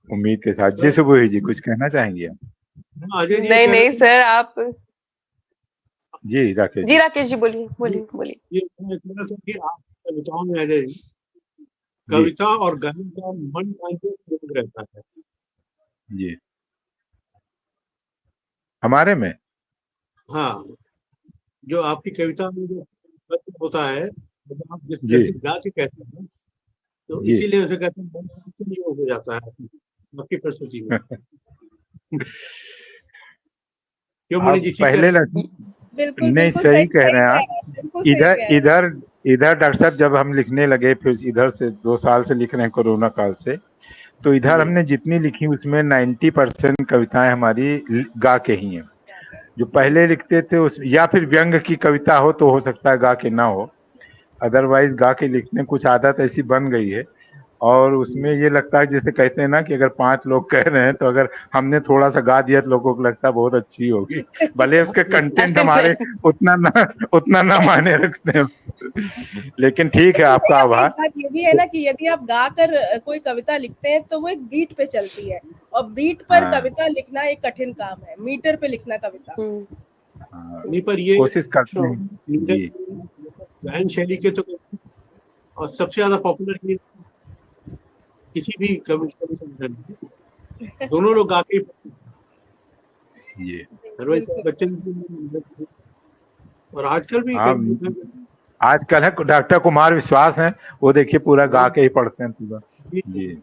Speaker 1: उम्मीद के साथ, जी सुबोही जी कुछ कहना चाहेंगे आप?
Speaker 4: अजय जी ये
Speaker 2: नहीं
Speaker 4: कह
Speaker 2: नहीं
Speaker 4: रहे थे,
Speaker 2: सर, आप
Speaker 1: जी राकेश
Speaker 2: जी,
Speaker 1: जी।
Speaker 2: राकेश जी बोलिए बोलिए बोलिए।
Speaker 4: ये कह रहे थे कि आप कविताओं में अजय जी,
Speaker 1: जी
Speaker 4: कविता और गायन का मन कांटेक्ट रहता है।
Speaker 1: जी हमारे में।
Speaker 4: हाँ, जो आपकी कविता में जो तत्व होता है, जब आप जिस
Speaker 1: जी
Speaker 4: जैसे गा के कहते हैं, तो
Speaker 1: जी
Speaker 4: इसीलिए उसे कहते हैं मन कांटेक्ट हो जाता है आपकी प्रस्तुति में। क्यों मणि
Speaker 1: आप
Speaker 4: जी, ठीक कह
Speaker 1: पहले
Speaker 4: रहे हैं?
Speaker 3: बिल्कुल
Speaker 1: नहीं,
Speaker 3: बिल्कुल
Speaker 1: सही कह
Speaker 3: सही
Speaker 1: रहे हैं
Speaker 3: कह
Speaker 1: आप।
Speaker 3: रहे हैं, बिल्कुल सही
Speaker 1: इधर
Speaker 3: कह रहे हैं।
Speaker 1: इधर इधर डॉक्टर साहब, जब हम लिखने लगे, फिर इधर से 2 साल से लिख रहे हैं कोरोना काल से, तो इधर हमने जितनी लिखी उसमें 90% कविताएं हमारी गा के ही हैं। जो पहले लिखते थे उस, या फिर व्यंग की कविता हो तो हो सकता है गा के ना हो, अदरवाइज गा के लिखने कुछ आदत ऐसी बन गई है, और उसमें ये लगता है जैसे कहते हैं ना कि अगर 5 लोग कह रहे हैं तो अगर हमने थोड़ा सा गा दिया तो लोगों को लगता है बहुत अच्छी होगी, भले उसके कंटेंट हमारे उतना ना मायने रखते हैं। लेकिन ठीक है, आपका
Speaker 3: एक
Speaker 1: आभार।
Speaker 3: बात ये भी है ना कि यदि आप गाकर कोई कविता लिखते हैं तो वो एक बीट पे चलती है, और बीट पर
Speaker 1: हाँ।
Speaker 3: कविता लिखना एक कठिन काम है, मीटर पे लिखना कविता।
Speaker 1: हाँ,
Speaker 4: नहीं, पर ये
Speaker 1: कोशिश करते हैं जी।
Speaker 4: गायन शैली के तो, और सबसे ज्यादा पॉपुलर ये किसी भी कवि संगठन में दोनों लोग गा के
Speaker 1: ये
Speaker 4: बच्चन और आजकल भी
Speaker 1: हाँ, आजकल है डॉक्टर कुमार विश्वास हैं, वो देखिए पूरा गा के ही पढ़ते हैं पूरा जी।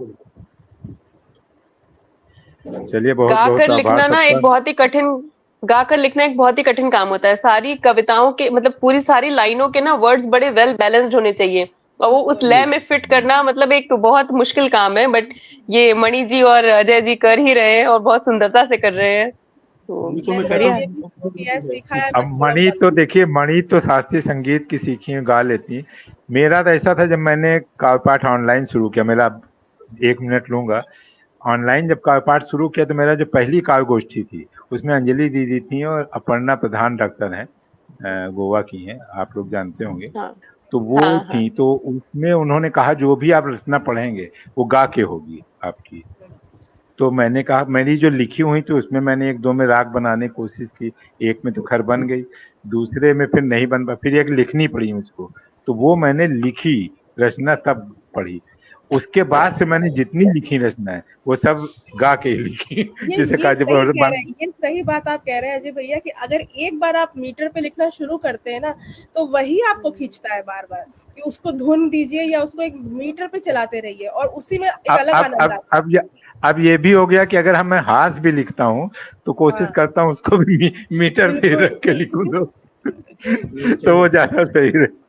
Speaker 1: चलिए, बहुत बहुत
Speaker 2: गाकर
Speaker 1: आभार
Speaker 2: लिखना ना एक
Speaker 1: सबका।
Speaker 2: बहुत ही कठिन गाकर लिखना एक बहुत ही कठिन काम होता है। सारी कविताओं के मतलब पूरी सारी लाइनों के ना वर्ड्स बड़े वेल बैलेंस्ड होने चाहिए, और वो उस लय में फिट करना मतलब एक बहुत मुश्किल काम है। बट ये मणि जी और अजय जी कर ही रहे हैं, और बहुत सुंदरता से कर रहे हैं, तो
Speaker 3: मैंने
Speaker 2: बढ़िया।
Speaker 3: ये भी शुरू किया है, सीखा है,
Speaker 1: अब
Speaker 3: बस थोड़ा
Speaker 1: मणि
Speaker 3: बहुत।
Speaker 1: तो देखिए, मणि तो शास्त्रीय संगीत की सीखी है, गा लेती हैं। मेरा तो ऐसा था, जब मैंने काव्य पाठ ऑनलाइन शुरू किया, मेरा 1 मिनट लूंगा, ऑनलाइन जब काव्य पाठ शुरू किया तो मेरा जो पहली काव्य गोष्ठी थी उसमें अंजलि दीदी थी और अपर्णा प्रधान डॉक्टर हैं, गोवा की हैं, आप लोग जानते होंगे।
Speaker 2: हाँ
Speaker 1: तो वो
Speaker 2: हाँ हाँ।
Speaker 1: थी, तो उसमें उन्होंने कहा जो भी आप रचना पढ़ेंगे वो गा के होगी आपकी। तो मैंने कहा, मेरी जो लिखी हुई थी उसमें मैंने 1-2 में राग बनाने की कोशिश की, एक में तो खैर बन गई, दूसरे में फिर नहीं बन पाई, फिर एक लिखनी पड़ी मुझको, तो वो मैंने लिखी रचना तब पढ़ी। उसके बाद से मैंने जितनी लिखी रचना है वो सब गा के ही लिखी। जैसे कहा
Speaker 3: सही कह रहे हैं, ये सही बात आप कह रहे हैं अजय भैया, कि अगर एक बार आप मीटर पे लिखना शुरू करते हैं ना तो वही आपको खींचता है बार बार, कि उसको धुन दीजिए या उसको एक मीटर पे चलाते रहिए, और उसी में एक अलग आनंद आता है।
Speaker 1: अब ये भी हो गया कि अगर हम मैं हास भी लिखता हूँ तो कोशिश करता हूँ उसको भी मीटर पे रख के लिखूं तो वो ज्यादा सही रहे।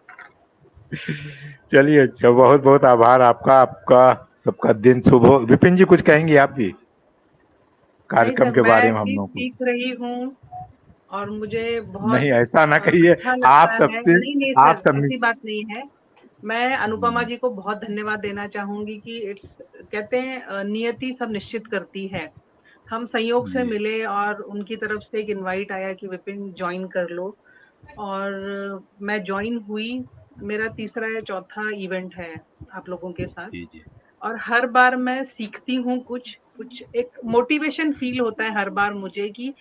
Speaker 1: चलिए, अच्छा, बहुत बहुत आभार आपका। आपका सबका दिन शुभ हो। विपिन जी, कुछ कहेंगे आप भी कार्यक्रम के बारे में? हम लोग
Speaker 5: सीख रही हूँ और मुझे बहुत
Speaker 1: नहीं, ऐसा ना कहिए,
Speaker 5: अच्छा लगता
Speaker 1: आप
Speaker 5: है।
Speaker 1: सबसे
Speaker 5: नहीं
Speaker 1: आप
Speaker 5: सर,
Speaker 1: सब
Speaker 5: ऐसी बात नहीं है। मैं अनुपमा जी को बहुत धन्यवाद देना चाहूंगी कि कहते हैं नियति सब निश्चित करती है। हम संयोग से मिले और उनकी तरफ से एक इनवाइट आया कि विपिन ज्वाइन कर लो, और मैं ज्वाइन हुई। मेरा तीसरा या चौथा इवेंट है आप लोगों के साथ, और हर बार मैं सीखती हूँ कुछ एक मोटिवेशन फील होता है हर बार मुझे कि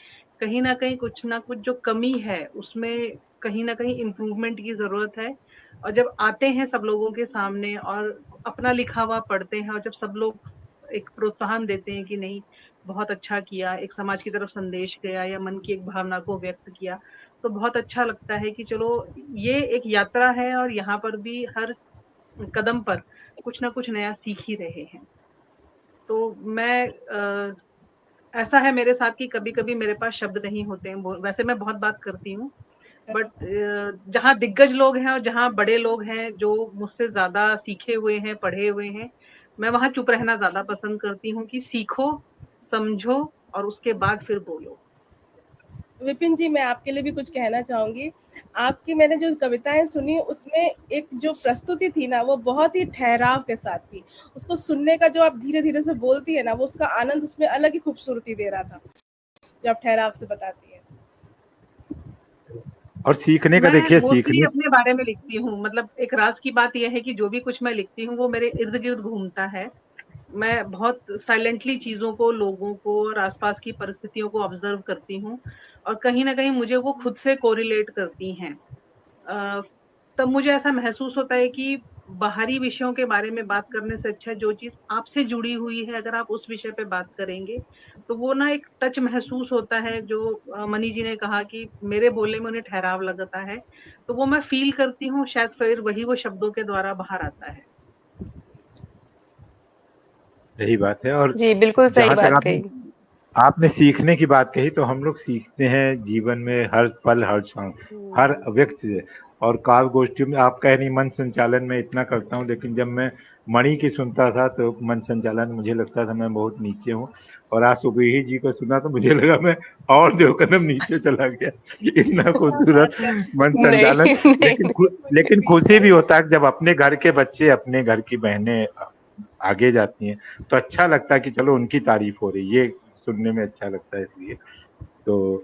Speaker 5: कहीं ना कहीं कुछ ना कुछ जो कमी है उसमें कहीं ना कहीं इम्प्रूवमेंट की जरूरत है। और जब आते हैं सब लोगों के सामने और अपना लिखा हुआ पढ़ते हैं, और जब सब लोग एक प्रोत्साहन देते हैं कि नहीं बहुत अच्छा किया, एक समाज की तरफ संदेश गया या मन की एक भावना को व्यक्त किया, तो बहुत अच्छा लगता है कि चलो ये एक यात्रा है और यहाँ पर भी हर कदम पर कुछ ना कुछ नया सीख ही रहे हैं। तो मैं ऐसा है मेरे साथ कि कभी कभी मेरे पास शब्द नहीं होते हैं। वैसे मैं बहुत बात करती हूँ, बट जहाँ दिग्गज लोग हैं और जहाँ बड़े लोग हैं जो मुझसे ज्यादा सीखे हुए हैं, पढ़े हुए हैं, मैं वहां चुप रहना ज्यादा पसंद करती हूँ कि सीखो, समझो और उसके बाद फिर बोलो।
Speaker 3: विपिन जी, मैं आपके लिए भी कुछ कहना चाहूंगी। आपकी मैंने जो कविताएं सुनी उसमें एक जो प्रस्तुति थी ना वो बहुत ही ठहराव के साथ थी। उसको सुनने का जो आप धीरे धीरे से बोलती है ना, वो उसका आनंद उसमें अलग ही खूबसूरती दे रहा था जो आप ठहराव से बताती है।
Speaker 1: और सीखने का देखिए, सीखने
Speaker 5: अपने बारे में लिखती हूँ। मतलब एक राज की बात यह है कि जो भी कुछ मैं लिखती हूँ वो मेरे इर्द गिर्द घूमता है। मैं बहुत साइलेंटली चीजों को, लोगों को और आसपास की परिस्थितियों को ऑब्जर्व करती हूँ, और कहीं ना कहीं मुझे वो खुद से कोरिलेट करती हैं। तब मुझे ऐसा महसूस होता है कि बाहरी विषयों के बारे में बात करने से अच्छा जो चीज आपसे जुड़ी हुई है अगर आप उस विषय पे बात करेंगे तो वो ना एक टच महसूस होता है। जो मनी जी ने कहा कि मेरे बोलने में उन्हें ठहराव लगता है, तो वो मैं फील करती हूँ, शायद फिर वही वो शब्दों के द्वारा बाहर आता है।
Speaker 1: सही बात है। और
Speaker 2: जी बिल्कुल सही बात कही
Speaker 1: आपने सीखने की बात कही, तो हम लोग सीखते हैं जीवन में हर पल हर क्षण हर व्यक्ति से। और काव्य गोष्ठी में आप कह रही मन संचालन में इतना करता हूँ, लेकिन जब मैं मणि की सुनता था तो मन संचालन मुझे लगता था मैं बहुत नीचे हूँ, और आज सुबह जी को सुना तो मुझे लगा मैं और 2 कदम नीचे चला गया। इतना खूबसूरत मन संचालन।
Speaker 2: नहीं नहीं
Speaker 1: लेकिन खुशी भी होता है जब अपने घर के बच्चे, अपने घर की बहनें आगे जाती हैं तो अच्छा लगता है कि चलो उनकी तारीफ हो रही है, ये सुनने में अच्छा लगता है।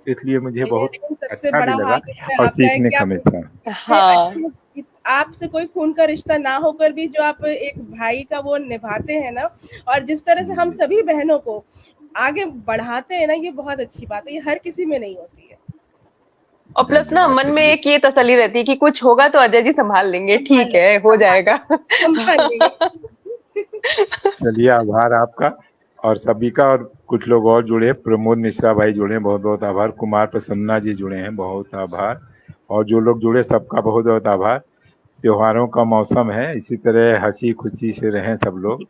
Speaker 1: इसलिए मुझे बहुत
Speaker 3: लेकिन सबसे
Speaker 1: अच्छा भी
Speaker 3: बड़ा
Speaker 1: लगा
Speaker 3: हाथ इसमें
Speaker 1: और
Speaker 3: आपका है
Speaker 1: सीखने
Speaker 3: कि
Speaker 1: का
Speaker 3: आप
Speaker 1: मिलता।
Speaker 3: इतने
Speaker 2: हाँ
Speaker 3: अच्छे, आपसे कोई खून का रिश्ता ना होकर भी जो आप एक भाई का वो निभाते हैं ना, और जिस तरह से हम सभी बहनों को आगे बढ़ाते हैं ना, ये बहुत अच्छी बात है, ये हर किसी में नहीं होती है।
Speaker 2: और प्लस ना मन में एक ये तसल्ली रहती है कि कुछ होगा तो अजय जी संभाल लेंगे, ठीक है हो जाएगा।
Speaker 3: संभाल लेंगे।
Speaker 1: चलिए, आभार आपका और सभी का। और कुछ लोग और जुड़े, प्रमोद मिश्रा भाई जुड़े हैं, बहुत बहुत आभार। कुमार प्रसन्ना जी जुड़े हैं, बहुत आभार। और जो लोग जुड़े सबका बहुत बहुत आभार। त्योहारों का मौसम है, इसी तरह हंसी खुशी से रहें, सब लोग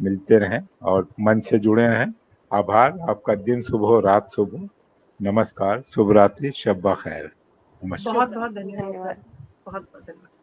Speaker 1: मिलते रहें और मन से जुड़े रहें। आभार। आपका दिन शुभ हो, रात शुभ हो। नमस्कार, शुभ रात्रि, शब ब खैर। नमस्कार।
Speaker 5: बहुत बहुत धन्यवाद
Speaker 2: धन्यवाद।
Speaker 5: बहुत बहुत धन्यवाद।